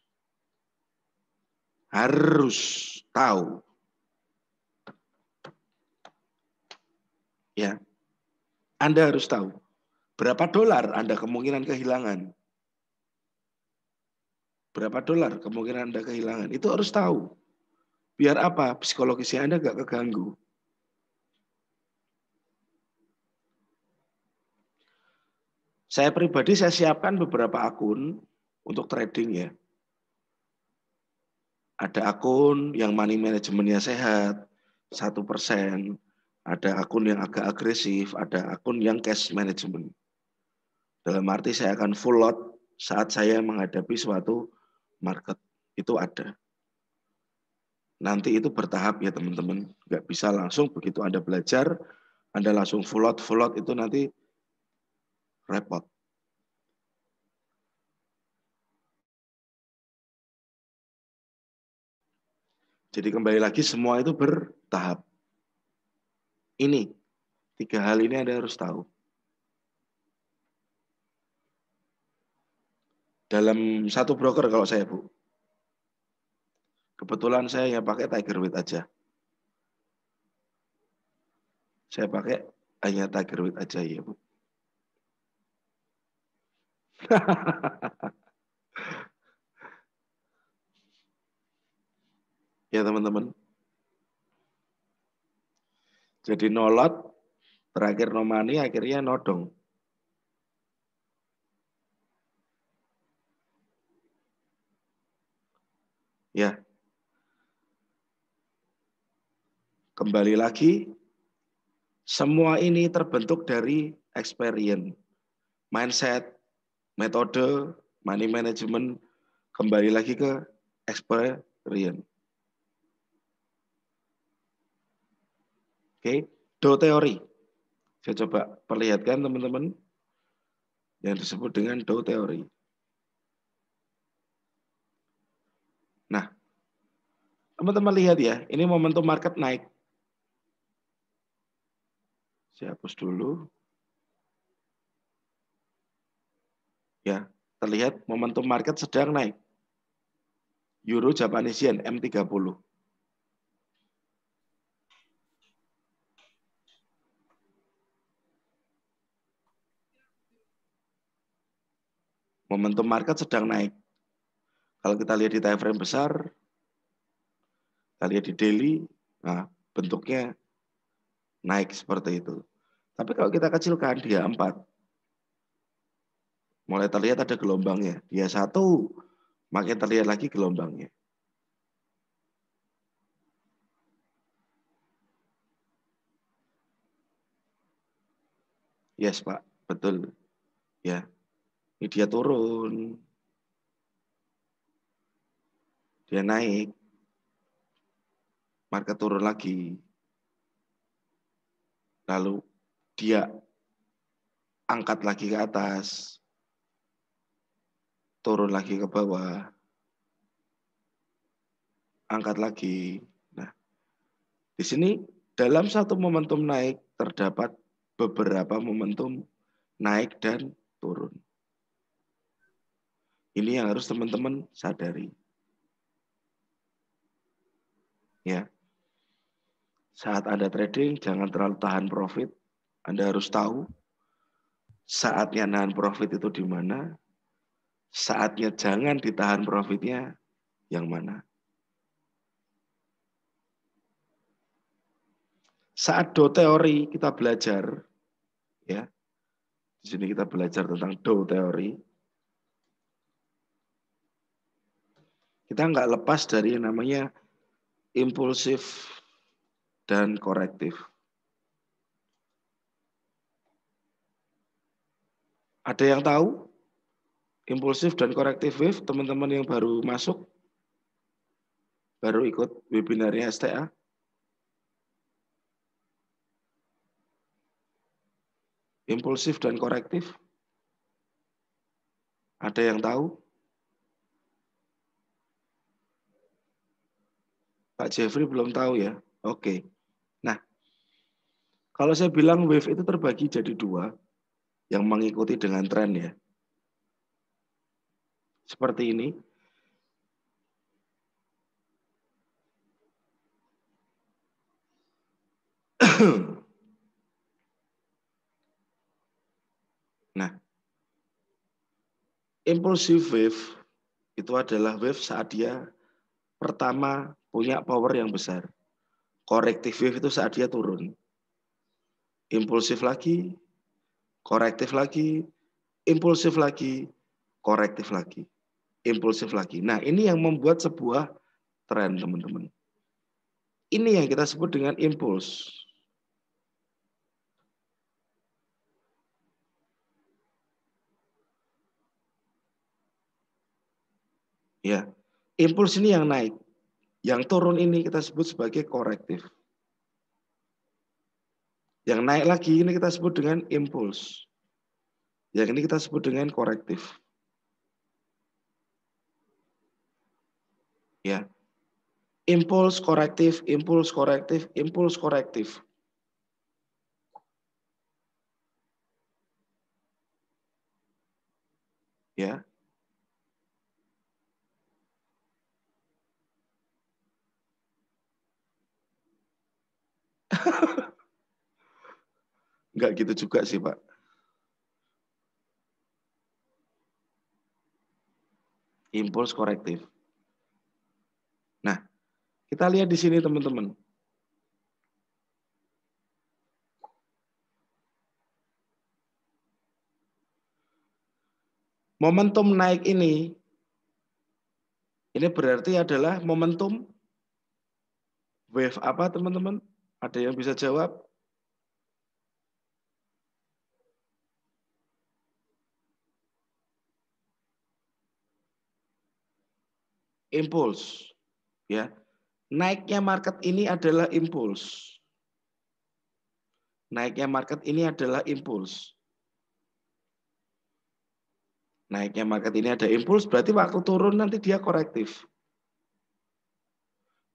tahu. Ya, Anda harus tahu berapa dolar Anda kemungkinan kehilangan. Berapa dolar kemungkinan Anda kehilangan, itu harus tahu. Biar apa? Psikologisnya Anda nggak keganggu. Saya pribadi saya siapkan beberapa akun untuk trading ya. Ada akun yang money manajemennya sehat, 1%. Ada akun yang agak agresif, ada akun yang cash management. Dalam arti saya akan full lot saat saya menghadapi suatu market. Itu ada. Nanti itu bertahap ya teman-teman. Nggak bisa langsung begitu Anda belajar, Anda langsung full lot itu nanti repot. Jadi kembali lagi semua itu bertahap. Ini, 3 hal ini Anda harus tahu. Dalam satu broker kalau saya, Bu. Kebetulan saya yang pakai Tiger Woods aja. Saya pakai hanya Tiger Woods aja ya, Bu. Ya, teman-teman. Jadi nolot, terakhir no money, akhirnya nodong. Ya. Kembali lagi, semua ini terbentuk dari experience, mindset, metode, money management, kembali lagi ke experience. Oke, Do teori. Saya coba perlihatkan teman-teman yang disebut dengan Do teori. Nah, teman-teman lihat ya, ini momentum market naik. Saya hapus dulu. Ya, terlihat momentum market sedang naik. Euro Japanese Yen M30. Momentum market sedang naik. Kalau kita lihat di time frame besar, kita lihat di daily, nah bentuknya naik seperti itu. Tapi kalau kita kecilkan dia 4, mulai terlihat ada gelombangnya. Dia 1, makin terlihat lagi gelombangnya. Yes, Pak. Betul. Ya. Ini dia turun. Dia naik. Market turun lagi. Lalu dia angkat lagi ke atas. Turun lagi ke bawah. Angkat lagi. Nah, di sini dalam satu momentum naik terdapat beberapa momentum naik dan turun. Ini yang harus teman-teman sadari. Ya. Saat Anda trading, jangan terlalu tahan profit. Anda harus tahu saatnya nahan profit itu di mana, saatnya jangan ditahan profitnya yang mana. Saat Do teori kita belajar, ya, di sini kita belajar tentang Do teori. Kita nggak lepas dari yang namanya impulsif dan korektif. Ada yang tahu impulsif dan korektif wave, teman-teman yang baru masuk, baru ikut webinarnya STA? Impulsif dan korektif? Ada yang tahu? Pak Jeffrey belum tahu ya? Oke. Nah, kalau saya bilang wave itu terbagi jadi 2, yang mengikuti dengan tren ya. Seperti ini. Nah, impulsive wave itu adalah wave saat dia pertama punya power yang besar. Corrective wave itu saat dia turun. Impulsif lagi, korektif lagi, impulsif lagi, korektif lagi, impulsif lagi. Nah, ini yang membuat sebuah tren, teman-teman. Ini yang kita sebut dengan impuls. Ya, impuls ini yang naik. Yang turun ini kita sebut sebagai korektif. Yang naik lagi ini kita sebut dengan impuls. Yang ini kita sebut dengan korektif. Ya. Impuls korektif, impuls korektif, impuls korektif. Ya. Enggak gitu juga sih, Pak. Impuls korektif. Nah, kita lihat di sini teman-teman. Momentum naik ini berarti adalah momentum wave apa teman-teman? Ada yang bisa jawab? Impuls. Ya. Naiknya market ini adalah impuls. Naiknya market ini adalah impuls. Naiknya market ini ada impuls, berarti waktu turun nanti dia korektif.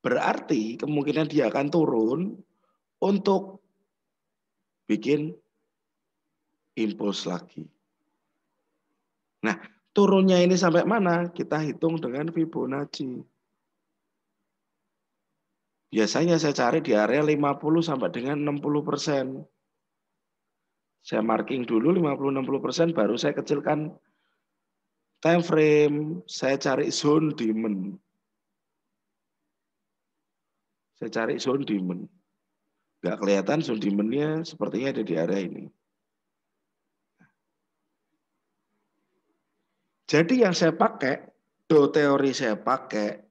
Berarti kemungkinan dia akan turun untuk bikin impuls lagi. Nah, turunnya ini sampai mana? Kita hitung dengan Fibonacci. Biasanya saya cari di area 50 sampai dengan 60%. Saya marking dulu 50-60%, baru saya kecilkan time frame, saya cari zone demand. Saya cari zone demand. Nggak kelihatan zone demand-nya sepertinya ada di area ini. Jadi yang saya pakai, teori saya pakai,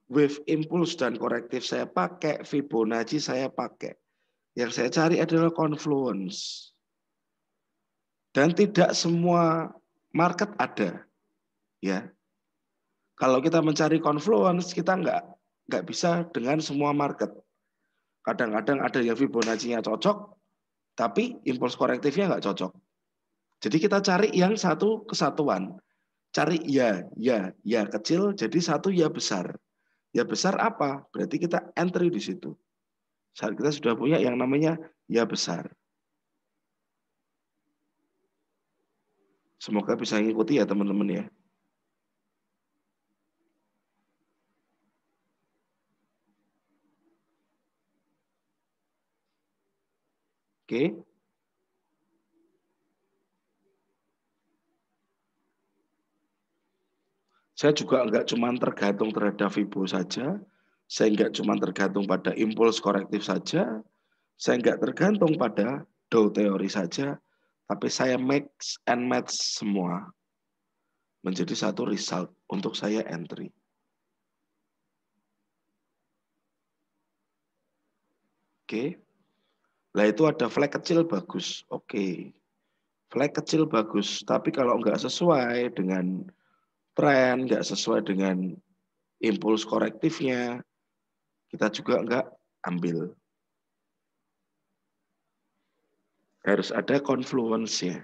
wave impulse dan korektif saya pakai, Fibonacci saya pakai. Yang saya cari adalah confluence. Dan tidak semua market ada. Ya. Kalau kita mencari confluence, kita nggak bisa dengan semua market. Kadang-kadang ada yang Fibonacci-nya cocok, tapi impuls korektifnya nggak cocok. Jadi kita cari yang satu kesatuan. Cari ya kecil, jadi satu ya besar. Ya besar apa? Berarti kita entry di situ. Saat kita sudah punya yang namanya ya besar. Semoga bisa mengikuti ya teman-teman ya. Oke. Saya juga nggak cuma tergantung terhadap Fibo saja, saya nggak cuma tergantung pada impuls korektif saja, saya nggak tergantung pada Dow teori saja, tapi saya mix and match semua menjadi satu result untuk saya entry. Oke. Nah itu ada flag kecil bagus. Oke. Flag kecil bagus, tapi kalau nggak sesuai dengan tren, nggak sesuai dengan impuls korektifnya, kita juga nggak ambil. Harus ada confluence-nya,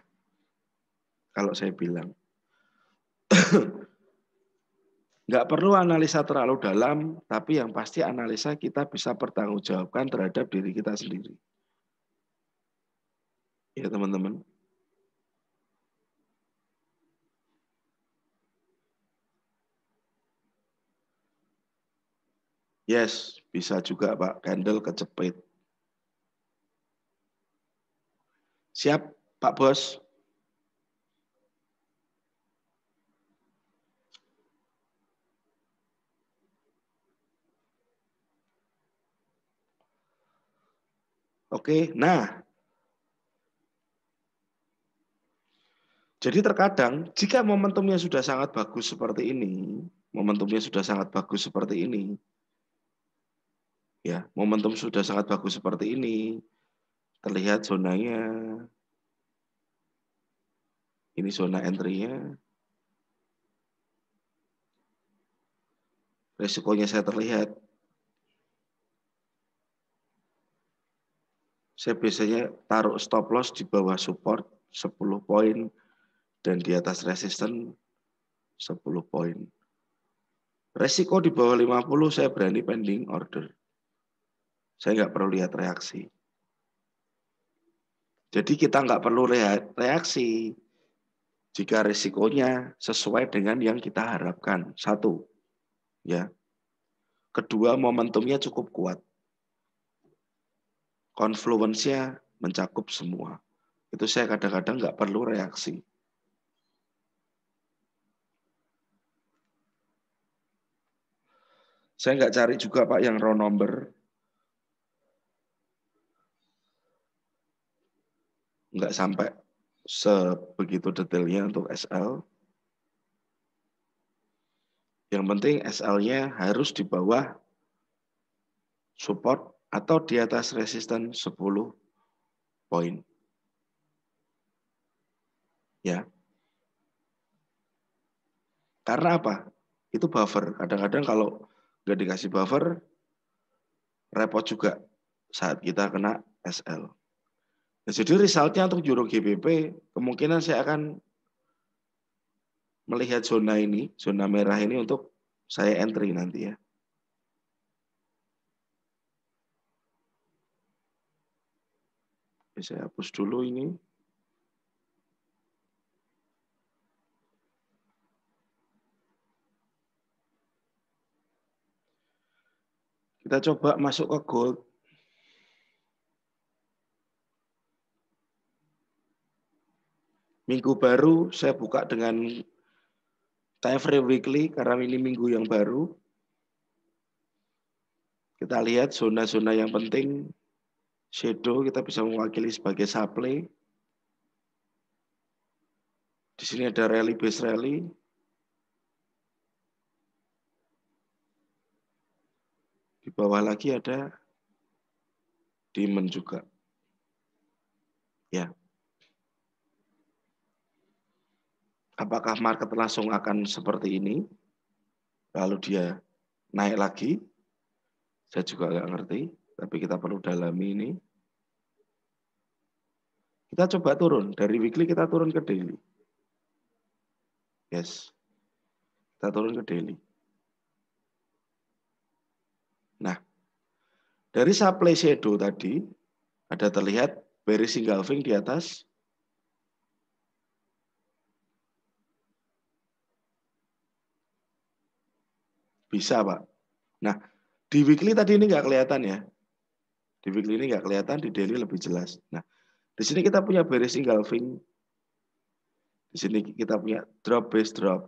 kalau saya bilang. Nggak perlu analisa terlalu dalam, tapi yang pasti analisa kita bisa pertanggungjawabkan terhadap diri kita sendiri. Ya teman-teman. Yes, bisa juga Pak, candle kecepit. Siap Pak Bos? Oke, nah, jadi terkadang jika momentumnya sudah sangat bagus seperti ini, ya, momentum sudah sangat bagus seperti ini, terlihat zonanya, ini zona entry-nya, resikonya saya terlihat. Saya biasanya taruh stop loss di bawah support 10 poin dan di atas resisten 10 poin. Resiko di bawah 50 saya berani pending order. Saya nggak perlu lihat reaksi. Jadi kita nggak perlu lihat reaksi jika risikonya sesuai dengan yang kita harapkan. Satu, ya. Kedua, momentumnya cukup kuat. Confluence-nya mencakup semua. Itu saya kadang-kadang nggak perlu reaksi. Saya nggak cari juga Pak yang raw number. Nggak sampai sebegitu detailnya untuk SL. Yang penting SL-nya harus di bawah support atau di atas resisten 10 poin. Ya. Karena apa? Itu buffer. Kadang-kadang kalau nggak dikasih buffer, repot juga saat kita kena SL. Nah, jadi resultnya untuk Euro GBP, kemungkinan saya akan melihat zona ini, zona merah ini untuk saya entry nanti ya. Saya hapus dulu ini. Kita coba masuk ke gold. Minggu baru saya buka dengan time frame weekly karena ini minggu yang baru. Kita lihat zona-zona yang penting. Shadow kita bisa mewakili sebagai supply. Di sini ada rally base rally. Di bawah lagi ada demand juga. Ya. Apakah market langsung akan seperti ini? Lalu dia naik lagi? Saya juga nggak ngerti, tapi kita perlu dalami ini. Kita coba turun. Dari weekly kita turun ke daily. Yes. Kita turun ke daily. Nah, dari supply shadow tadi, ada terlihat bearish engulfing di atas. Bisa, Pak. Nah, di weekly tadi ini nggak kelihatan ya. Di weekly ini nggak kelihatan, di daily lebih jelas. Nah, di sini kita punya bearish engulfing. Di sini kita punya drop base drop.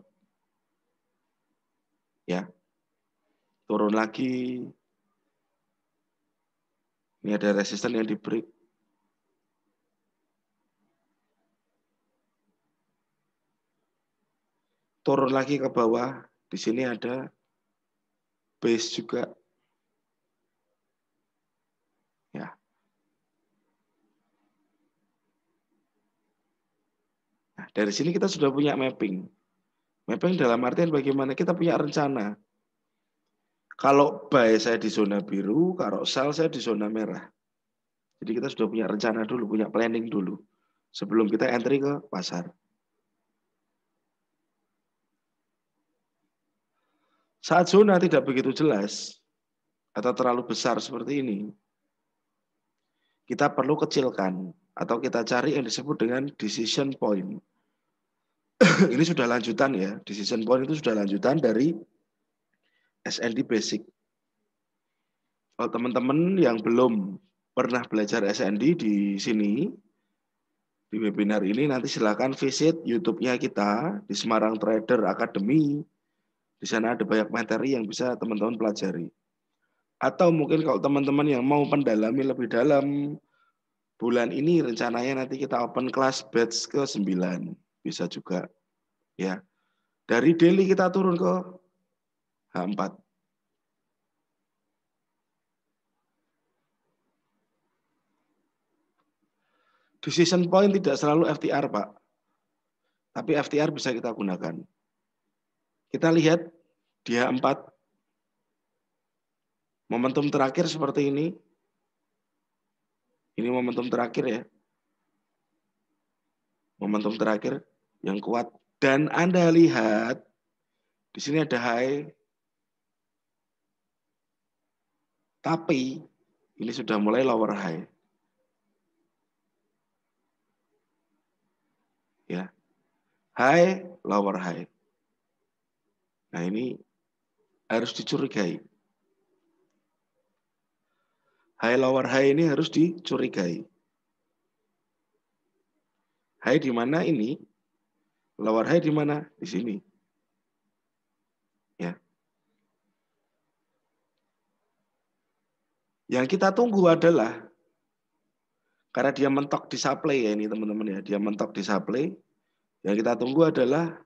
Ya. Turun lagi. Ini ada resisten yang di break. Turun lagi ke bawah. Di sini ada base juga. Ya. Nah, dari sini kita sudah punya mapping. Mapping dalam artian bagaimana kita punya rencana. Kalau buy saya di zona biru, kalau sell saya di zona merah. Jadi kita sudah punya rencana dulu, punya planning dulu. Sebelum kita entry ke pasar. Saat zona tidak begitu jelas, atau terlalu besar seperti ini, kita perlu kecilkan, atau kita cari yang disebut dengan decision point. Ini sudah lanjutan ya, decision point itu sudah lanjutan dari SND Basic. Kalau teman-teman yang belum pernah belajar SND di sini, di webinar ini nanti silakan visit YouTube-nya kita di Semarang Trader Academy. Di sana ada banyak materi yang bisa teman-teman pelajari. Atau mungkin kalau teman-teman yang mau pendalami lebih dalam, Bulan ini rencananya nanti kita open kelas batch ke-9. Bisa juga. Ya. Dari daily kita turun ke H4. Decision point tidak selalu FTR, Pak. Tapi FTR bisa kita gunakan. Kita lihat di H4. Momentum terakhir seperti ini. Ini momentum terakhir ya. Momentum terakhir yang kuat. Dan Anda lihat, di sini ada high. Tapi ini sudah mulai lower high. Ya. High, lower high. Nah, ini harus dicurigai. High, lower high ini harus dicurigai. High di mana ini? Lower high di mana? Di sini. Ya. Yang kita tunggu adalah karena dia mentok di supply ya ini teman-teman ya. Dia mentok di supply. Yang kita tunggu adalah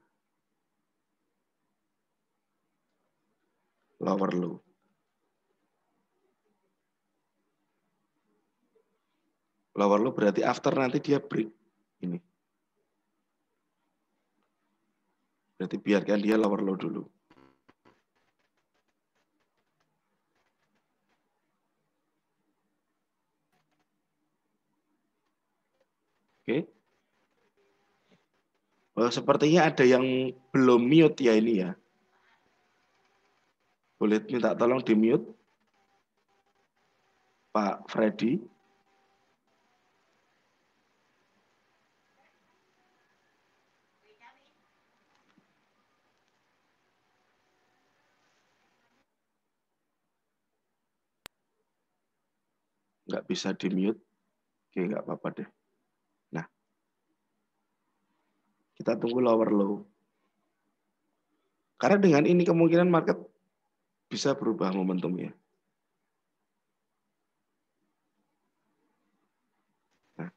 lower low. Lower low berarti after nanti dia break ini. Berarti biarkan dia lower low dulu. Oke. Oh, sepertinya ada yang belum mute ya ini ya. Boleh minta tolong di mute, Pak Freddy. Nggak bisa di mute. Oke, nggak apa-apa deh. Nah, kita tunggu lower low. Karena dengan ini kemungkinan market bisa berubah momentumnya. Nah,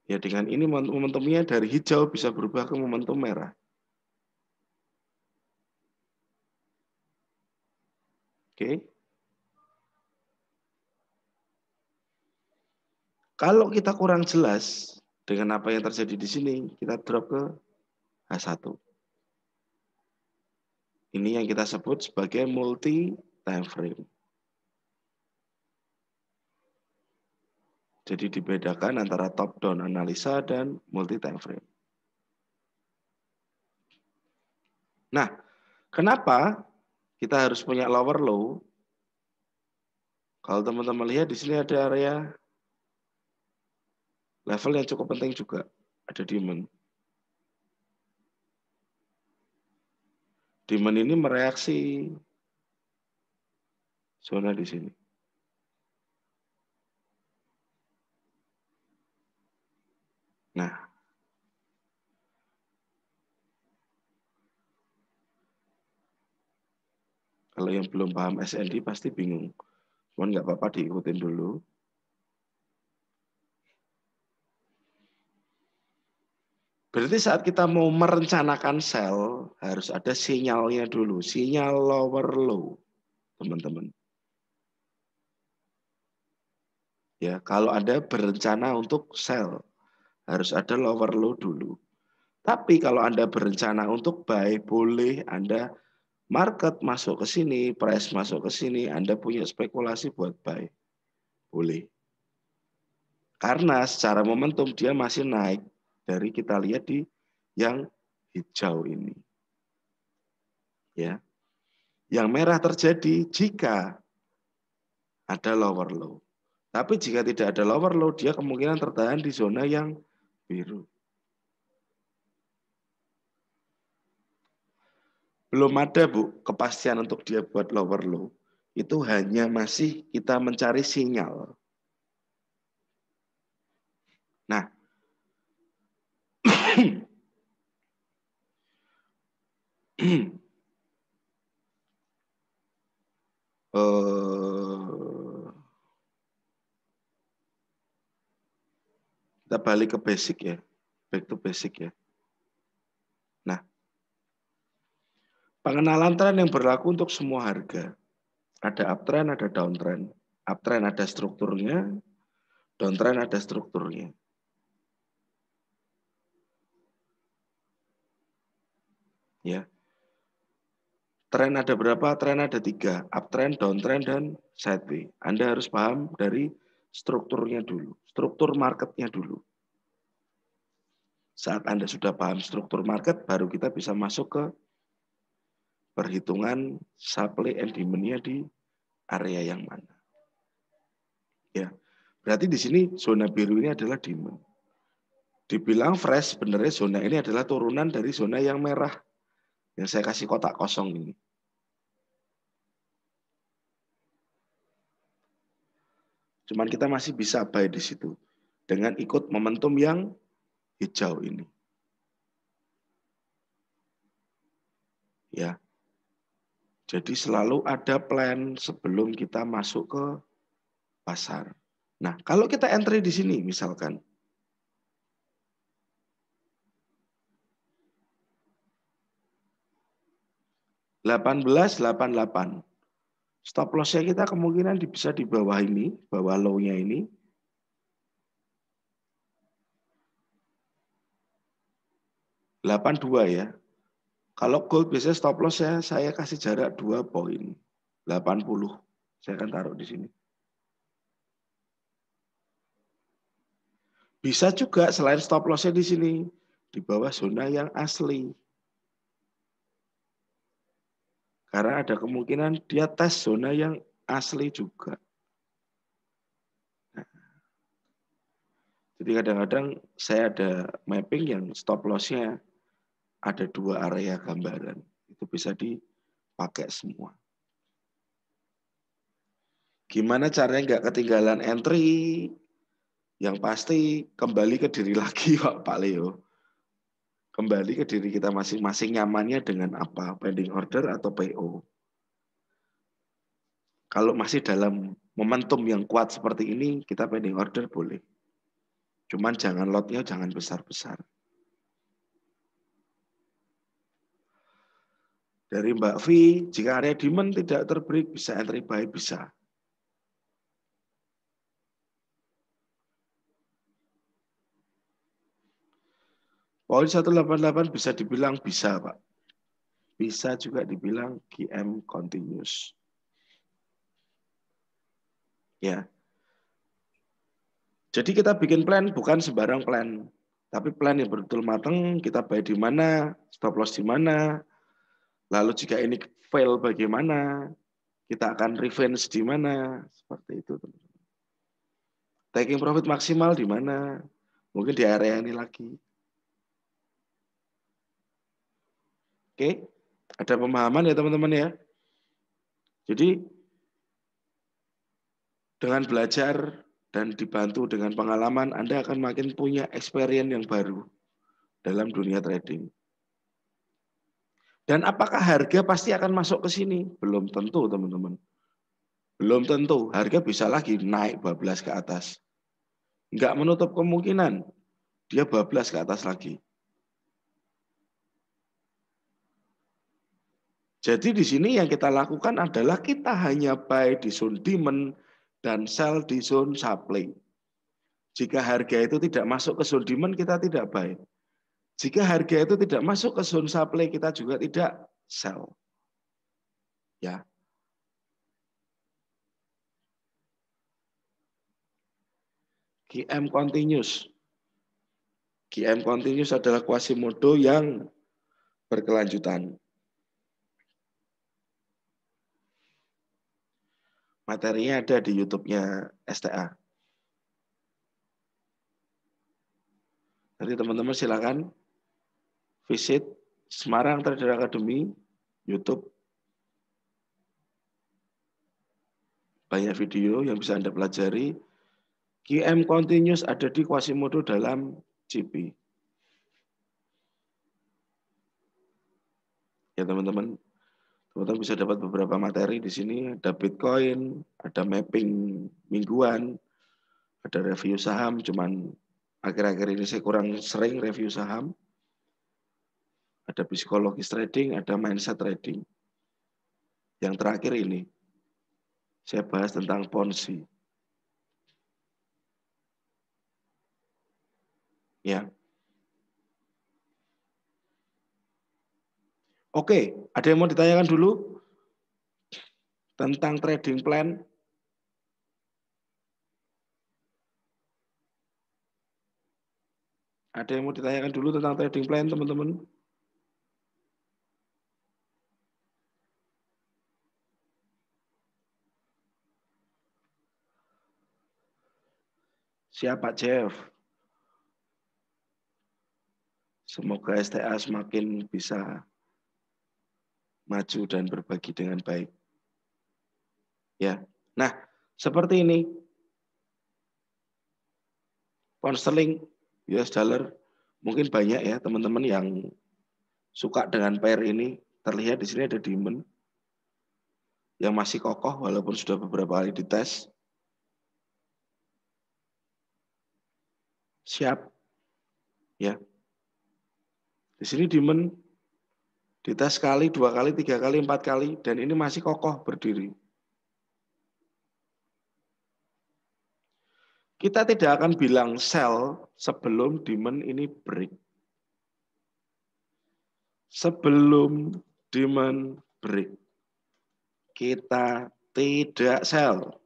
ya dengan ini momentumnya dari hijau bisa berubah ke momentum merah. Oke. Kalau kita kurang jelas dengan apa yang terjadi di sini, kita drop ke H1. Ini yang kita sebut sebagai multi time frame. Jadi dibedakan antara top down analisa dan multi time frame. Nah, kenapa kita harus punya lower low? Kalau teman-teman lihat di sini ada area level yang cukup penting juga, ada demand. Demand ini mereaksi zona di sini. Nah, kalau yang belum paham SND pasti bingung. Cuman nggak apa-apa diikutin dulu. Berarti saat kita mau merencanakan sell, harus ada sinyalnya dulu. Sinyal lower low, teman-teman. Ya, kalau Anda berencana untuk sell, harus ada lower low dulu. Tapi kalau Anda berencana untuk buy, boleh Anda market masuk ke sini, price masuk ke sini, Anda punya spekulasi buat buy. Boleh. Karena secara momentum dia masih naik dari kita lihat di yang hijau ini. Ya. Yang merah terjadi jika ada lower low. Tapi jika tidak ada lower low, dia kemungkinan tertahan di zona yang biru. Belum ada, Bu, kepastian untuk dia buat lower low. Itu hanya masih kita mencari sinyal. Nah, Kita balik ke basic ya. Back to basic ya. Nah, pengenalan tren yang berlaku untuk semua harga. Ada uptrend, ada downtrend. Uptrend ada strukturnya, downtrend ada strukturnya. Ya. Tren ada berapa? Tren ada 3. Uptrend, downtrend, dan sideway. Anda harus paham dari strukturnya dulu. Struktur marketnya dulu. Saat Anda sudah paham struktur market, baru kita bisa masuk ke perhitungan supply and demand-nya di area yang mana. Ya. Berarti di sini zona biru ini adalah demand. Dibilang fresh, sebenarnya zona ini adalah turunan dari zona yang merah. Yang saya kasih kotak kosong ini. Cuman kita masih bisa buy di situ. Dengan ikut momentum yang hijau ini. Ya. Jadi selalu ada plan sebelum kita masuk ke pasar. Nah, kalau kita entry di sini misalkan. $18.88. Stop loss-nya kita kemungkinan bisa di bawah ini, bawah low-nya ini. $82 ya. Kalau gold biasanya stop loss-nya saya kasih jarak 2 poin. 80. Saya akan taruh di sini. Bisa juga selain stop loss-nya di sini, di bawah zona yang asli. Karena ada kemungkinan dia tes zona yang asli juga. Nah, jadi kadang-kadang saya ada mapping yang stop loss-nya ada 2 area gambaran. Itu bisa dipakai semua. Gimana caranya nggak ketinggalan entry? Yang pasti kembali ke diri lagi Pak Leo. Kembali ke diri kita masing-masing nyamannya dengan apa? Pending order atau PO? Kalau masih dalam momentum yang kuat seperti ini, kita pending order boleh. Cuman jangan lotnya jangan besar-besar. Dari Mbak V, jika area demand tidak terbreak, bisa entry buy, bisa. Poin 188 bisa dibilang bisa, Pak. Bisa juga dibilang GM continuous. Ya. Jadi kita bikin plan bukan sembarang plan, tapi plan yang betul matang, kita buy di mana, stop loss di mana, lalu jika ini fail bagaimana, kita akan revenge di mana, seperti itu. Taking profit maksimal di mana, mungkin di area ini lagi. Oke, ada pemahaman ya teman-teman ya. Jadi dengan belajar dan dibantu dengan pengalaman, Anda akan makin punya experience yang baru dalam dunia trading. Dan apakah harga pasti akan masuk ke sini? Belum tentu, teman-teman. Belum tentu. Harga bisa lagi naik bablas ke atas. Nggak menutup kemungkinan dia bablas ke atas lagi. Jadi di sini yang kita lakukan adalah kita hanya buy di zone demand dan sell di zone supply. Jika harga itu tidak masuk ke zone demand, kita tidak buy. Jika harga itu tidak masuk ke zone supply, kita juga tidak sell. Ya. GM continuous. GM continuous adalah Quasimodo yang berkelanjutan. Materinya ada di YouTube-nya STA. Nanti teman-teman silakan visit Semarang Trader Academy YouTube. Banyak video yang bisa Anda pelajari. QM continuous ada di Quasimodo dalam GP. Ya teman-teman. Teman-teman bisa dapat beberapa materi di sini. Ada Bitcoin, ada mapping mingguan, ada review saham. Cuman akhir-akhir ini saya kurang sering review saham. Ada psikologis trading, ada mindset trading. Yang terakhir ini, saya bahas tentang Ponzi. Ya. Oke, ada yang mau ditanyakan dulu tentang trading plan? Ada yang mau ditanyakan dulu tentang trading plan, teman-teman? Siapa, Jeff? Semoga STA semakin bisa maju dan berbagi dengan baik. Ya. Nah, seperti ini. Pound sterling, US dollar, mungkin banyak ya teman-teman yang suka dengan pair ini. Terlihat di sini ada demand yang masih kokoh walaupun sudah beberapa kali dites. Siap. Ya. Di sini demand dites sekali, 2 kali, 3 kali, 4 kali, dan ini masih kokoh berdiri. Kita tidak akan bilang sell sebelum demand ini break. Sebelum demand break, kita tidak sell.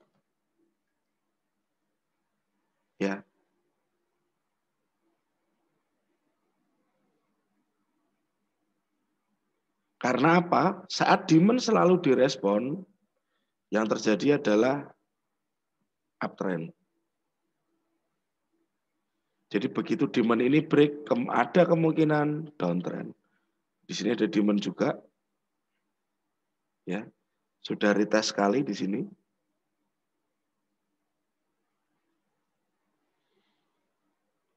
Ya. Karena apa? Saat demand selalu direspon, yang terjadi adalah uptrend. Jadi begitu demand ini break, ada kemungkinan downtrend. Di sini ada demand juga, ya, sudah retest sekali di sini.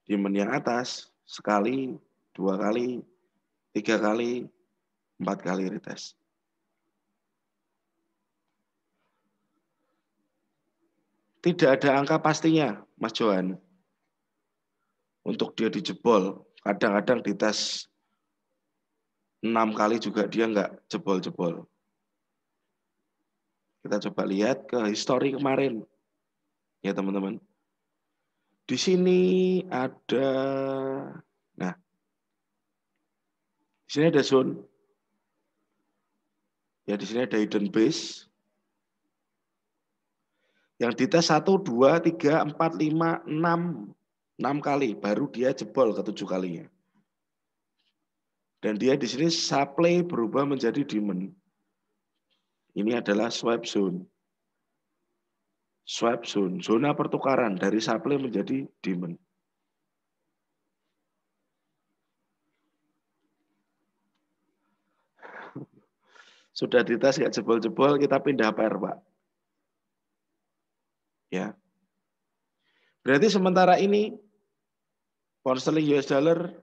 Demand yang atas sekali, 2 kali, 3 kali, 4 kali retest. Tidak ada angka pastinya, Mas Johan. Untuk dia dijebol, kadang-kadang dites 6 kali juga dia nggak jebol-jebol. Kita coba lihat ke histori kemarin, ya teman-teman. Di sini ada, nah, di sini ada zone, ya di sini ada hidden base, yang dites 1, 2, 3, 4, 5, 6 kali, baru dia jebol ke 7 kalinya. Dan dia di sini supply berubah menjadi demand. Ini adalah swap zone. Swap zone, zona pertukaran dari supply menjadi demand. Sudah dites nggak jebol-jebol, kita pindah pair, Pak. Ya. Berarti sementara ini pound sterling US dollar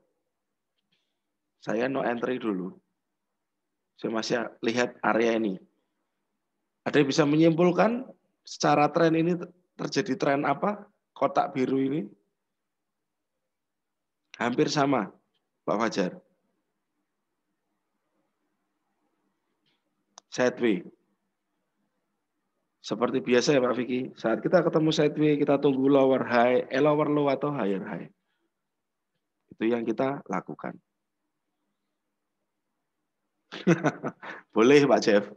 saya no entry dulu. Saya masih lihat area ini. Ada yang bisa menyimpulkan secara tren ini terjadi tren apa? Kotak biru ini hampir sama, Pak Fajar. Sideway. Seperti biasa ya Pak Vicky, saat kita ketemu sideway, kita tunggu lower high, lower low atau higher high. Itu yang kita lakukan. Boleh Pak Jeff.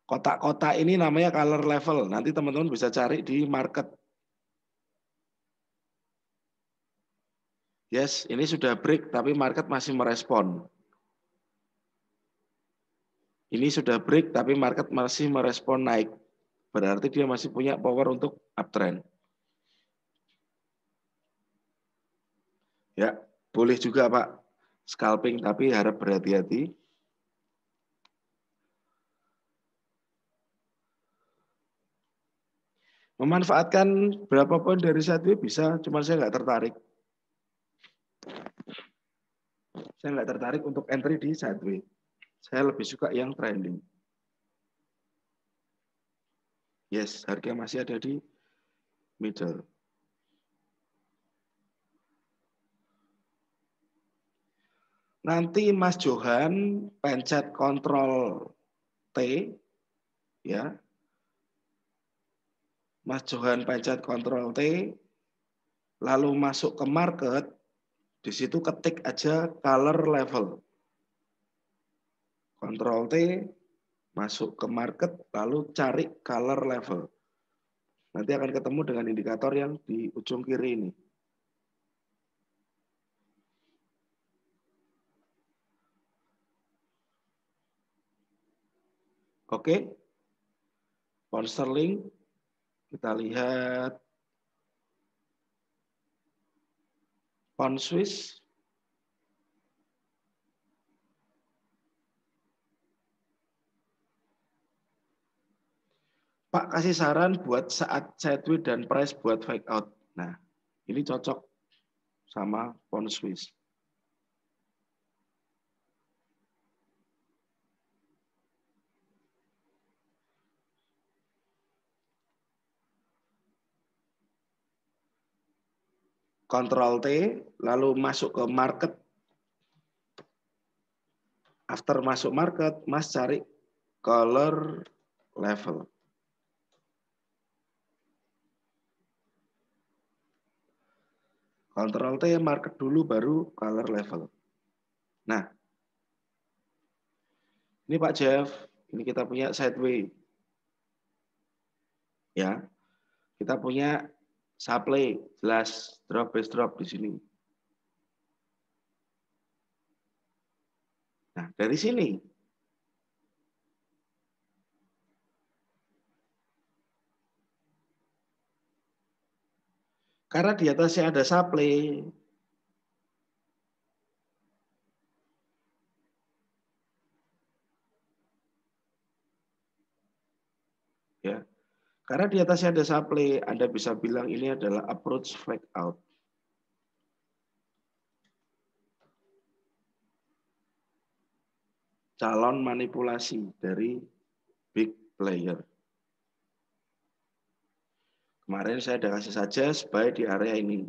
Kotak-kotak ini namanya color level. Nanti teman-teman bisa cari di market. Yes, ini sudah break, tapi market masih merespon. Ini sudah break, tapi market masih merespon naik. Berarti dia masih punya power untuk uptrend. Ya, boleh juga Pak. Scalping, tapi harap berhati-hati. Memanfaatkan berapa poin dari sideway bisa, cuma saya nggak tertarik. Saya nggak tertarik untuk entry di sideways. Saya lebih suka yang trending. Yes, harga masih ada di middle. Nanti Mas Johan pencet Ctrl T, ya. Mas Johan pencet Ctrl T, lalu masuk ke market, di situ ketik aja color level. Ctrl T, masuk ke market, lalu cari color level. Nanti akan ketemu dengan indikator yang di ujung kiri ini. Oke. Pound sterling, kita lihat pound Swiss. Pak kasih saran buat saat sideways dan price buat fake out. Nah, ini cocok sama pound Swiss. Ctrl T, lalu masuk ke market. After masuk market, Mas cari color level. Ctrl T, market dulu, baru color level. Nah, ini Pak Jeff, ini kita punya sideways. Ya, kita punya supply, jelas drop base drop di sini. Nah, dari sini karena di atasnya ada supply, ya. Karena di atasnya ada supply, Anda bisa bilang ini adalah approach fake out. Calon manipulasi dari big player. Kemarin saya sudah kasih saja buy di area ini.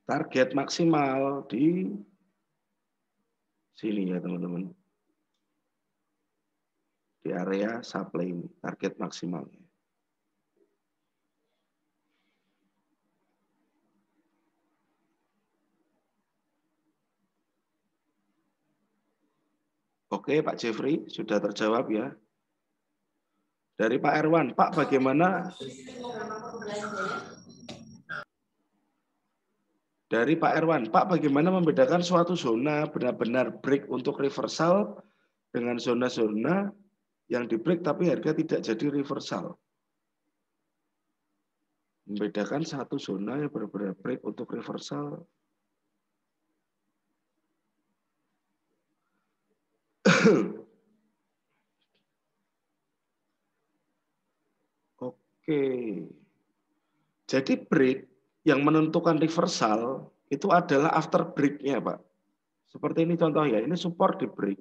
Target maksimal di sini ya teman-teman. Di area supply ini, target maksimalnya. Oke Pak Jeffrey, sudah terjawab ya. Dari Pak Erwan, Pak bagaimana? Dari Pak Erwan, Pak bagaimana membedakan suatu zona benar-benar break untuk reversal dengan zona-zona yang di break tapi harga tidak jadi reversal? Membedakan satu zona yang benar-benar break untuk reversal. Oke. Jadi break yang menentukan reversal itu adalah after break-nya, Pak. Seperti ini contoh ya, ini support di break.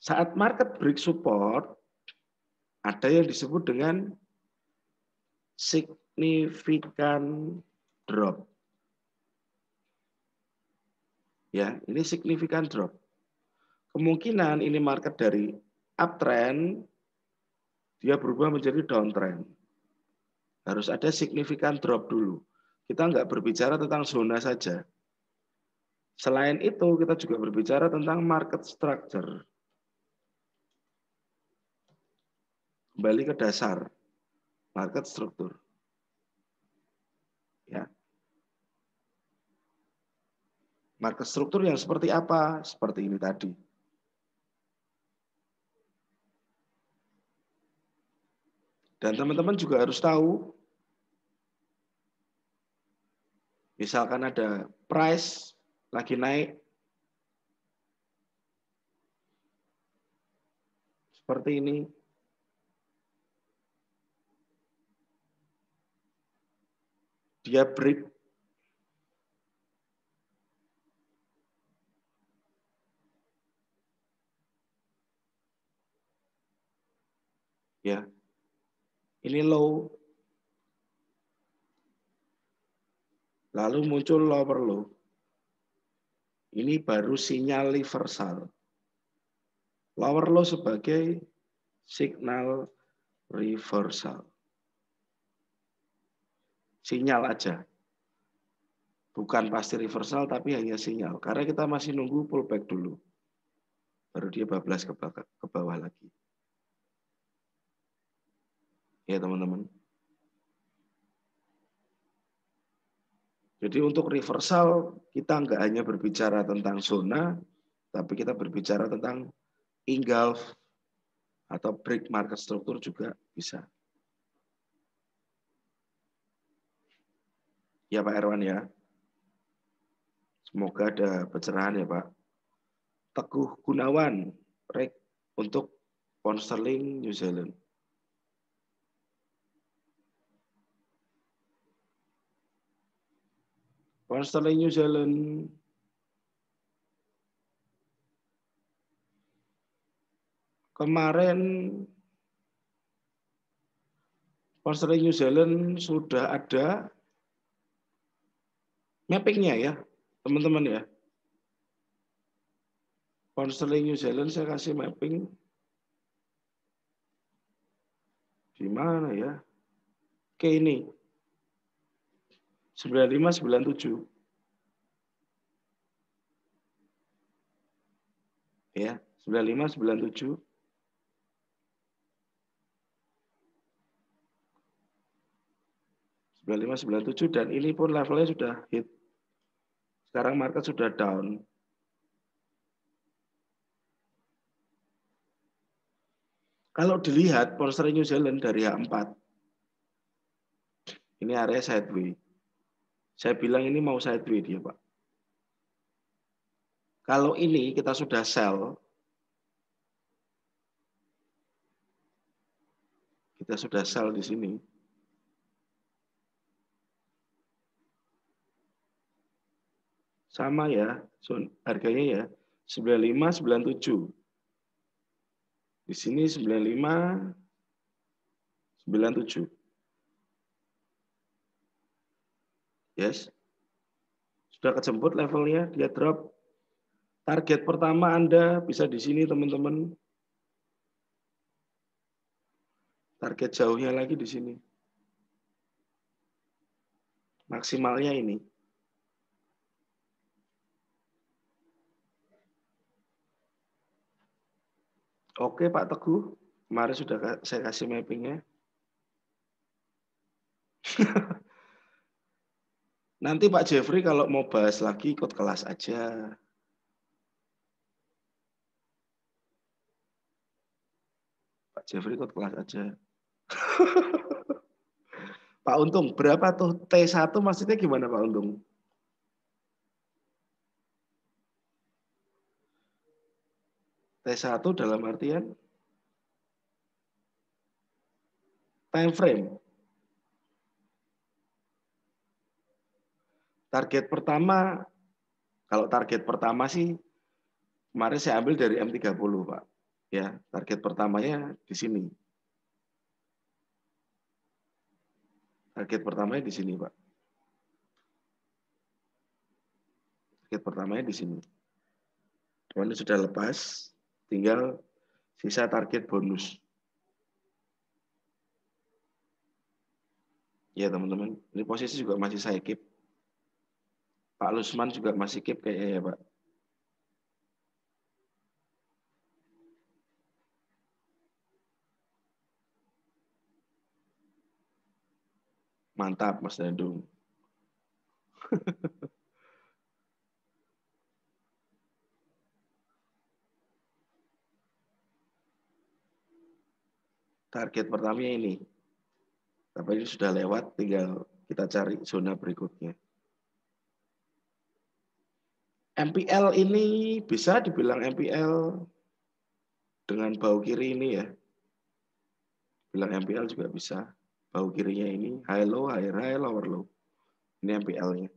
Saat market break support, ada yang disebut dengan significant drop. Ya, ini significant drop. Kemungkinan ini market dari uptrend, dia berubah menjadi downtrend. Harus ada significant drop dulu. Kita nggak berbicara tentang zona saja. Selain itu, kita juga berbicara tentang market structure. Kembali ke dasar market struktur. Ya. Market struktur yang seperti apa? Seperti ini tadi. Dan teman-teman juga harus tahu, misalkan ada price lagi naik, seperti ini. Dia break Ya, ini low. Lalu muncul lower low. Ini baru sinyal reversal. Lower low sebagai signal reversal. Sinyal aja. Bukan pasti reversal, tapi hanya sinyal. Karena kita masih nunggu pullback dulu. Baru dia bablas ke bawah lagi. Ya teman-teman. Jadi untuk reversal, kita nggak hanya berbicara tentang zona, tapi kita berbicara tentang engulf atau break market struktur juga bisa. Ya Pak Erwan ya. Semoga ada pencerahan ya Pak. Teguh Gunawan, rek untuk pound sterling New Zealand. Pound sterling New Zealand kemarin pound sterling New Zealand sudah ada mappingnya ya teman-teman ya. Pound sterling New Zealand saya kasih mapping di mana ya? Oke ini 9597 ya 9597 9597 dan ini pun levelnya sudah hit. Sekarang market sudah down. Kalau dilihat pound sterling New Zealand dari H4 ini area sideways. Saya bilang ini mau sideways dia, Pak. Kalau ini kita sudah sell, kita sudah sell di sini. Sama ya, harganya ya 9597. Di sini 9597. Yes. Sudah kejemput levelnya, dia drop. Target pertama Anda bisa di sini, teman-teman. Target jauhnya lagi di sini. Maksimalnya ini. Oke Pak Teguh, kemarin sudah saya kasih mappingnya. Nanti Pak Jeffrey kalau mau bahas lagi ikut kelas aja. Pak Jeffrey ikut kelas aja. Pak Untung, berapa tuh T1 maksudnya gimana Pak Untung? T1 dalam artian time frame. Target pertama, kalau target pertama sih kemarin saya ambil dari M30 Pak. Ya, target pertamanya di sini. Target pertamanya di sini Pak. Target pertamanya di sini. Ini sudah lepas, tinggal sisa target bonus. Ya teman-teman, ini posisi juga masih saya keep. Pak Lusman juga masih keep kayaknya ya Pak. Mantap Mas Dandung. Target pertamanya ini. Tapi ini sudah lewat, tinggal kita cari zona berikutnya. MPL ini bisa dibilang MPL dengan bahu kiri ini ya. Bilang MPL juga bisa. Bahu kirinya ini high low, higher high, lower low. Ini MPL-nya.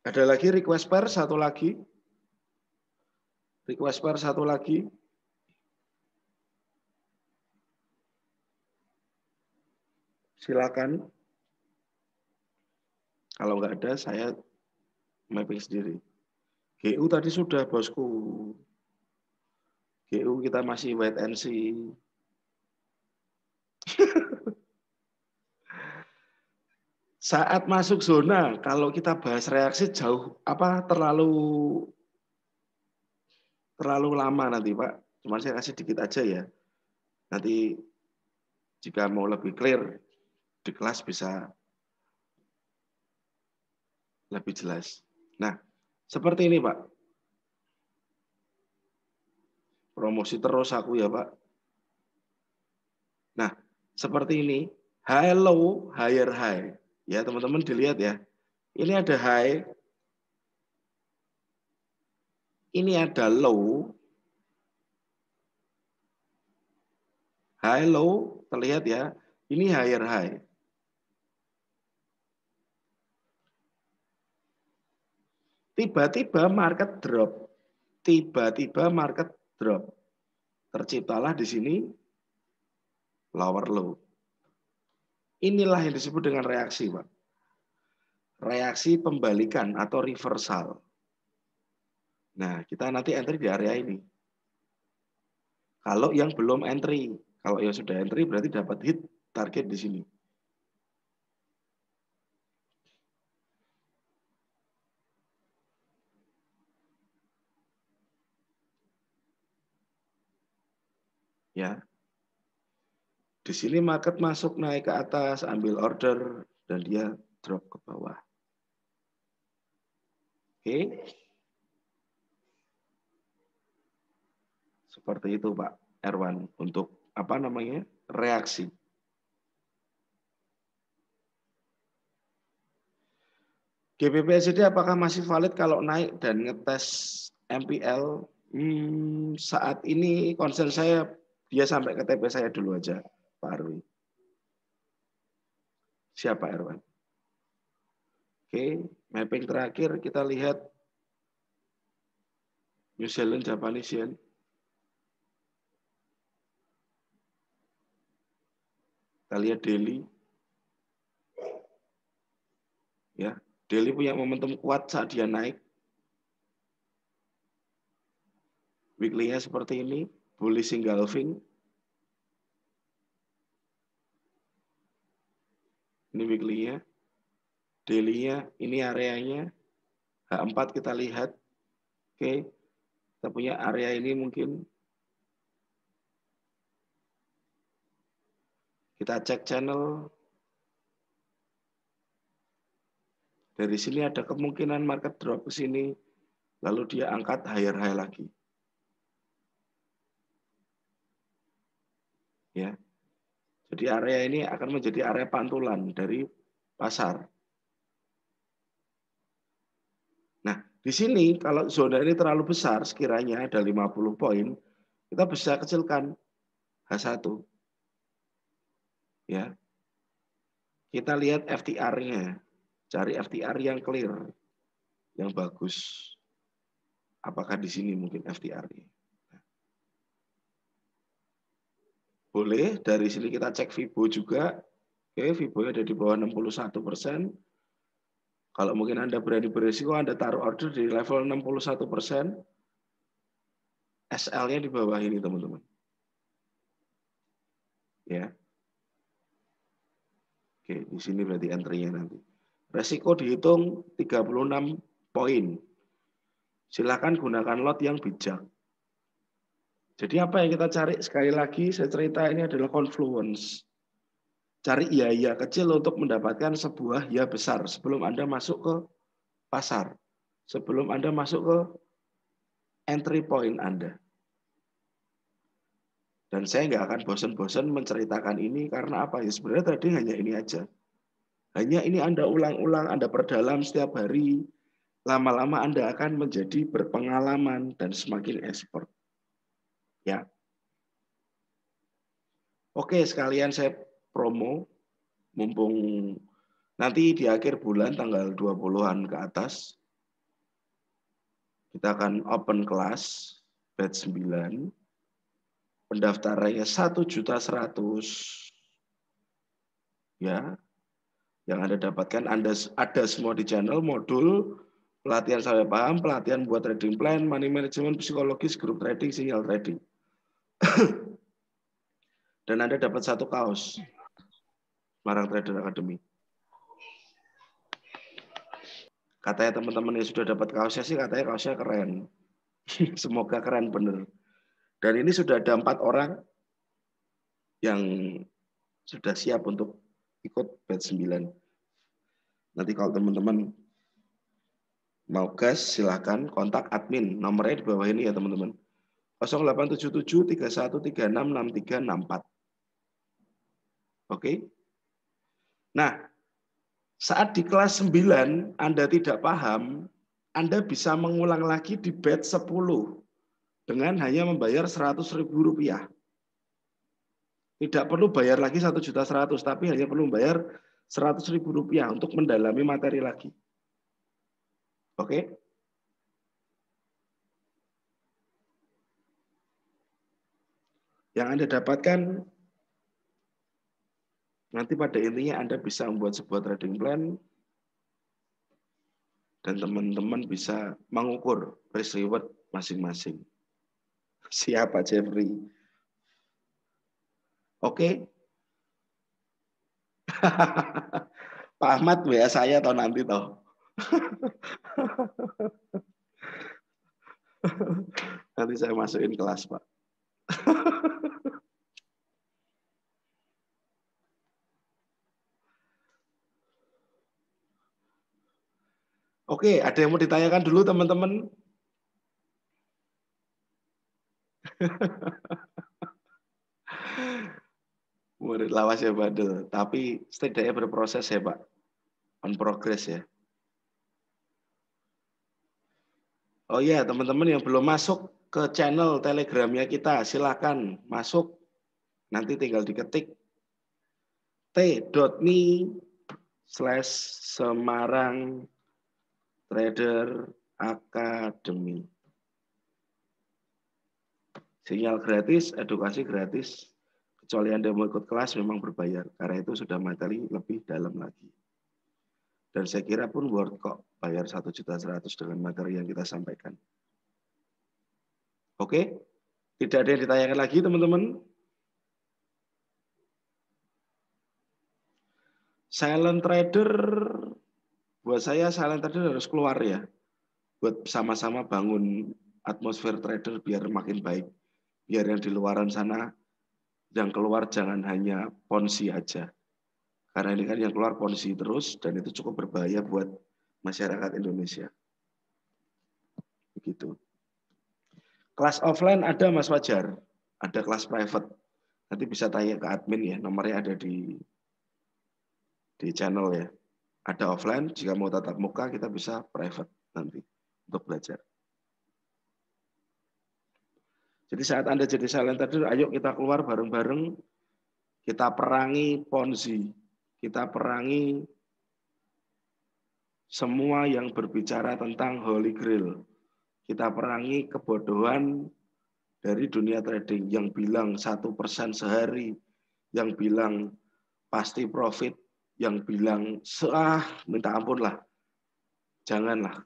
Ada lagi request pair, satu lagi. Request per satu lagi. Silakan. Kalau nggak ada, saya mapping sendiri. GU tadi sudah, bosku. GU kita masih wait and see. Saat masuk zona, kalau kita bahas reaksi jauh terlalu lama nanti, Pak. Cuma saya kasih dikit aja ya. Nanti jika mau lebih clear di kelas bisa lebih jelas. Nah, seperti ini, Pak. Promosi terus aku ya, Pak. Nah, seperti ini. High low, higher high. Ya, teman-teman dilihat ya. Ini ada high. Ini ada low. High low, terlihat ya. Ini higher high. Tiba-tiba market drop. Tiba-tiba market drop. Terciptalah di sini lower low. Inilah yang disebut dengan reaksi, Pak. Reaksi pembalikan atau reversal. Nah, kita nanti entry di area ini. Kalau yang belum entry, kalau yang sudah entry berarti dapat hit target di sini. Ya. Di sini market masuk naik ke atas, ambil order dan dia drop ke bawah. Oke. Seperti itu, Pak Erwan, untuk apa namanya? Reaksi. GBP/USD apakah masih valid kalau naik dan ngetes MPL? Saat ini concern saya dia sampai ke TP saya dulu aja, Pak Arwi. Siapa Erwan? Oke, mapping terakhir kita lihat New Zealand Japanese Yen. Kita lihat daily. Ya, daily punya momentum kuat saat dia naik. Weekly-nya seperti ini, bullish engulfing. Ini weekly-nya. Daily-nya, ini areanya. H4 kita lihat. Oke, kita punya area ini mungkin. Kita cek channel. Dari sini ada kemungkinan market drop ke sini. Lalu dia angkat higher high lagi. Ya. Jadi area ini akan menjadi area pantulan dari pasar. Nah, di sini kalau zona ini terlalu besar, sekiranya ada 50 poin, kita bisa kecilkan H1. Ya. Kita lihat FTR-nya. Cari FTR yang clear, yang bagus. Apakah di sini mungkin FTR-nya? Boleh, dari sini kita cek Fibo juga. Oke, Fibo-nya ada di bawah 61%. Kalau mungkin Anda berani berisiko, Anda taruh order di level 61%. SL-nya di bawah ini, teman-teman. Ya. Oke, di sini berarti entry-nya nanti. Resiko dihitung 36 poin. Silakan gunakan lot yang bijak. Jadi apa yang kita cari? Sekali lagi saya cerita ini adalah confluence. Cari iya kecil untuk mendapatkan sebuah ya besar sebelum Anda masuk ke pasar. Sebelum Anda masuk ke entry point Anda. Dan saya nggak akan bosan-bosan menceritakan ini karena apa ya? Sebenarnya tadi hanya ini aja. Hanya ini Anda ulang-ulang, Anda perdalam setiap hari. Lama-lama Anda akan menjadi berpengalaman dan semakin expert. Ya. Oke, sekalian saya promo. Mumpung nanti di akhir bulan tanggal 20-an ke atas, kita akan open kelas. batch 9. Pendaftarannya 1.100.000. Ya. Yang Anda dapatkan ada semua di channel, modul, pelatihan sampai paham, pelatihan buat trading plan, money management, psikologis, grup trading, sinyal trading. Dan Anda dapat 1 kaos Marang Trader Academy. Katanya teman-teman yang sudah dapat kaosnya sih, katanya kaosnya keren. Semoga keren bener. Dan ini sudah ada 4 orang yang sudah siap untuk ikut batch 9. Nanti kalau teman-teman mau gas, silahkan kontak admin. Nomornya di bawah ini ya teman-teman. 0877 3136 6364. Oke. Nah, saat di kelas 9 Anda tidak paham, Anda bisa mengulang lagi di batch 10 dengan hanya membayar Rp100.000. Tidak perlu bayar lagi 1.100.000, tapi hanya perlu membayar Rp100.000 untuk mendalami materi lagi. Oke? Yang Anda dapatkan nanti pada intinya Anda bisa membuat sebuah trading plan dan teman-teman bisa mengukur risk reward masing-masing. Siapa Jeffrey? Oke. Pak Ahmad WA saya atau nanti toh. Nanti saya masukin kelas, Pak. Oke, ada yang mau ditanyakan dulu teman-teman? Murid lawas ya Badul, tapi setidaknya berproses ya Pak, on progress ya. Oh iya, teman-teman yang belum masuk ke channel Telegramnya kita, silakan masuk. Nanti tinggal diketik t.me/Semarang Trader Academy. Sinyal gratis, edukasi gratis. Kecuali Anda mau ikut kelas memang berbayar. Karena itu sudah materi lebih dalam lagi. Dan saya kira pun worth kok bayar 1.100.000 dengan materi yang kita sampaikan. Oke? Tidak ada yang ditanyakan lagi teman-teman? Silent trader, buat saya silent trader harus keluar ya. Buat sama-sama bangun atmosfer trader biar makin baik. Biar yang di luaran sana, yang keluar jangan hanya ponzi aja. Karena ini kan yang keluar ponzi terus, dan itu cukup berbahaya buat masyarakat Indonesia. Begitu. Kelas offline ada Mas Fajar, ada kelas private. Nanti bisa tanya ke admin ya, nomornya ada di channel ya. Ada offline, jika mau tatap muka kita bisa private nanti untuk belajar. Jadi saat Anda jadi silent trader, ayo kita keluar bareng-bareng, kita perangi ponzi, kita perangi semua yang berbicara tentang Holy Grail. Kita perangi kebodohan dari dunia trading yang bilang 1% sehari, yang bilang pasti profit, yang bilang minta ampun lah. Janganlah.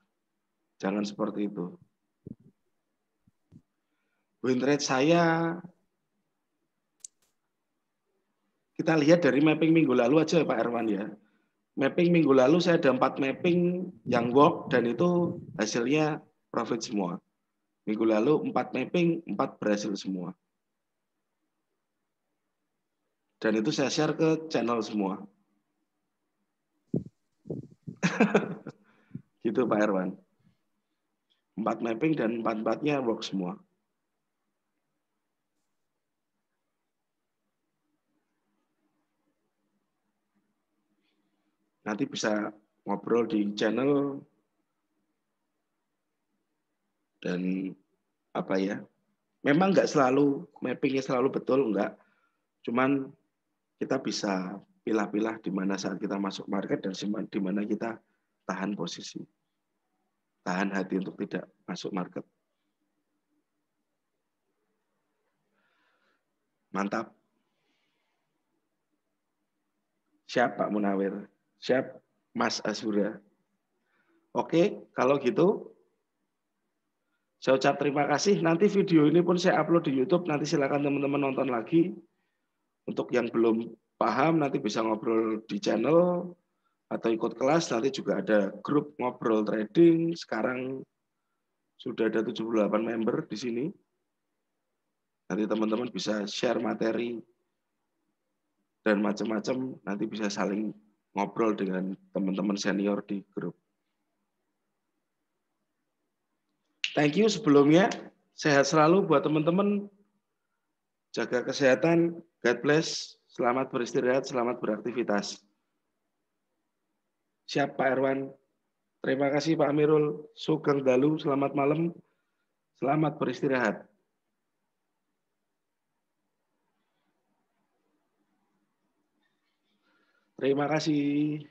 Jangan seperti itu. Win rate saya, kita lihat dari mapping minggu lalu aja Pak Erwan ya. Mapping minggu lalu saya ada 4 mapping yang work dan itu hasilnya profit semua. Minggu lalu 4 mapping, 4 berhasil semua. Dan itu saya share ke channel semua. Gitu Pak Erwan. 4 mapping dan 4-4-nya work semua. Nanti bisa ngobrol di channel dan apa ya. Memang nggak selalu mappingnya selalu betul, enggak. Cuman kita bisa pilah-pilah di mana saat kita masuk market dan di mana kita tahan posisi. Tahan hati untuk tidak masuk market. Mantap. Siap Pak Munawir. Siap Mas Azura. Oke, kalau gitu saya ucap terima kasih. Nanti video ini pun saya upload di YouTube. Nanti silakan teman-teman nonton lagi. Untuk yang belum paham nanti bisa ngobrol di channel atau ikut kelas. Nanti juga ada grup ngobrol trading. Sekarang sudah ada 78 member di sini. Nanti teman-teman bisa share materi dan macam-macam. Nanti bisa saling ngobrol dengan teman-teman senior di grup. Thank you sebelumnya. Sehat selalu buat teman-teman. Jaga kesehatan. God bless. Selamat beristirahat, selamat beraktivitas. Siap Pak Erwan. Terima kasih Pak Amirul. Sugeng Dalu, selamat malam. Selamat beristirahat. Terima kasih.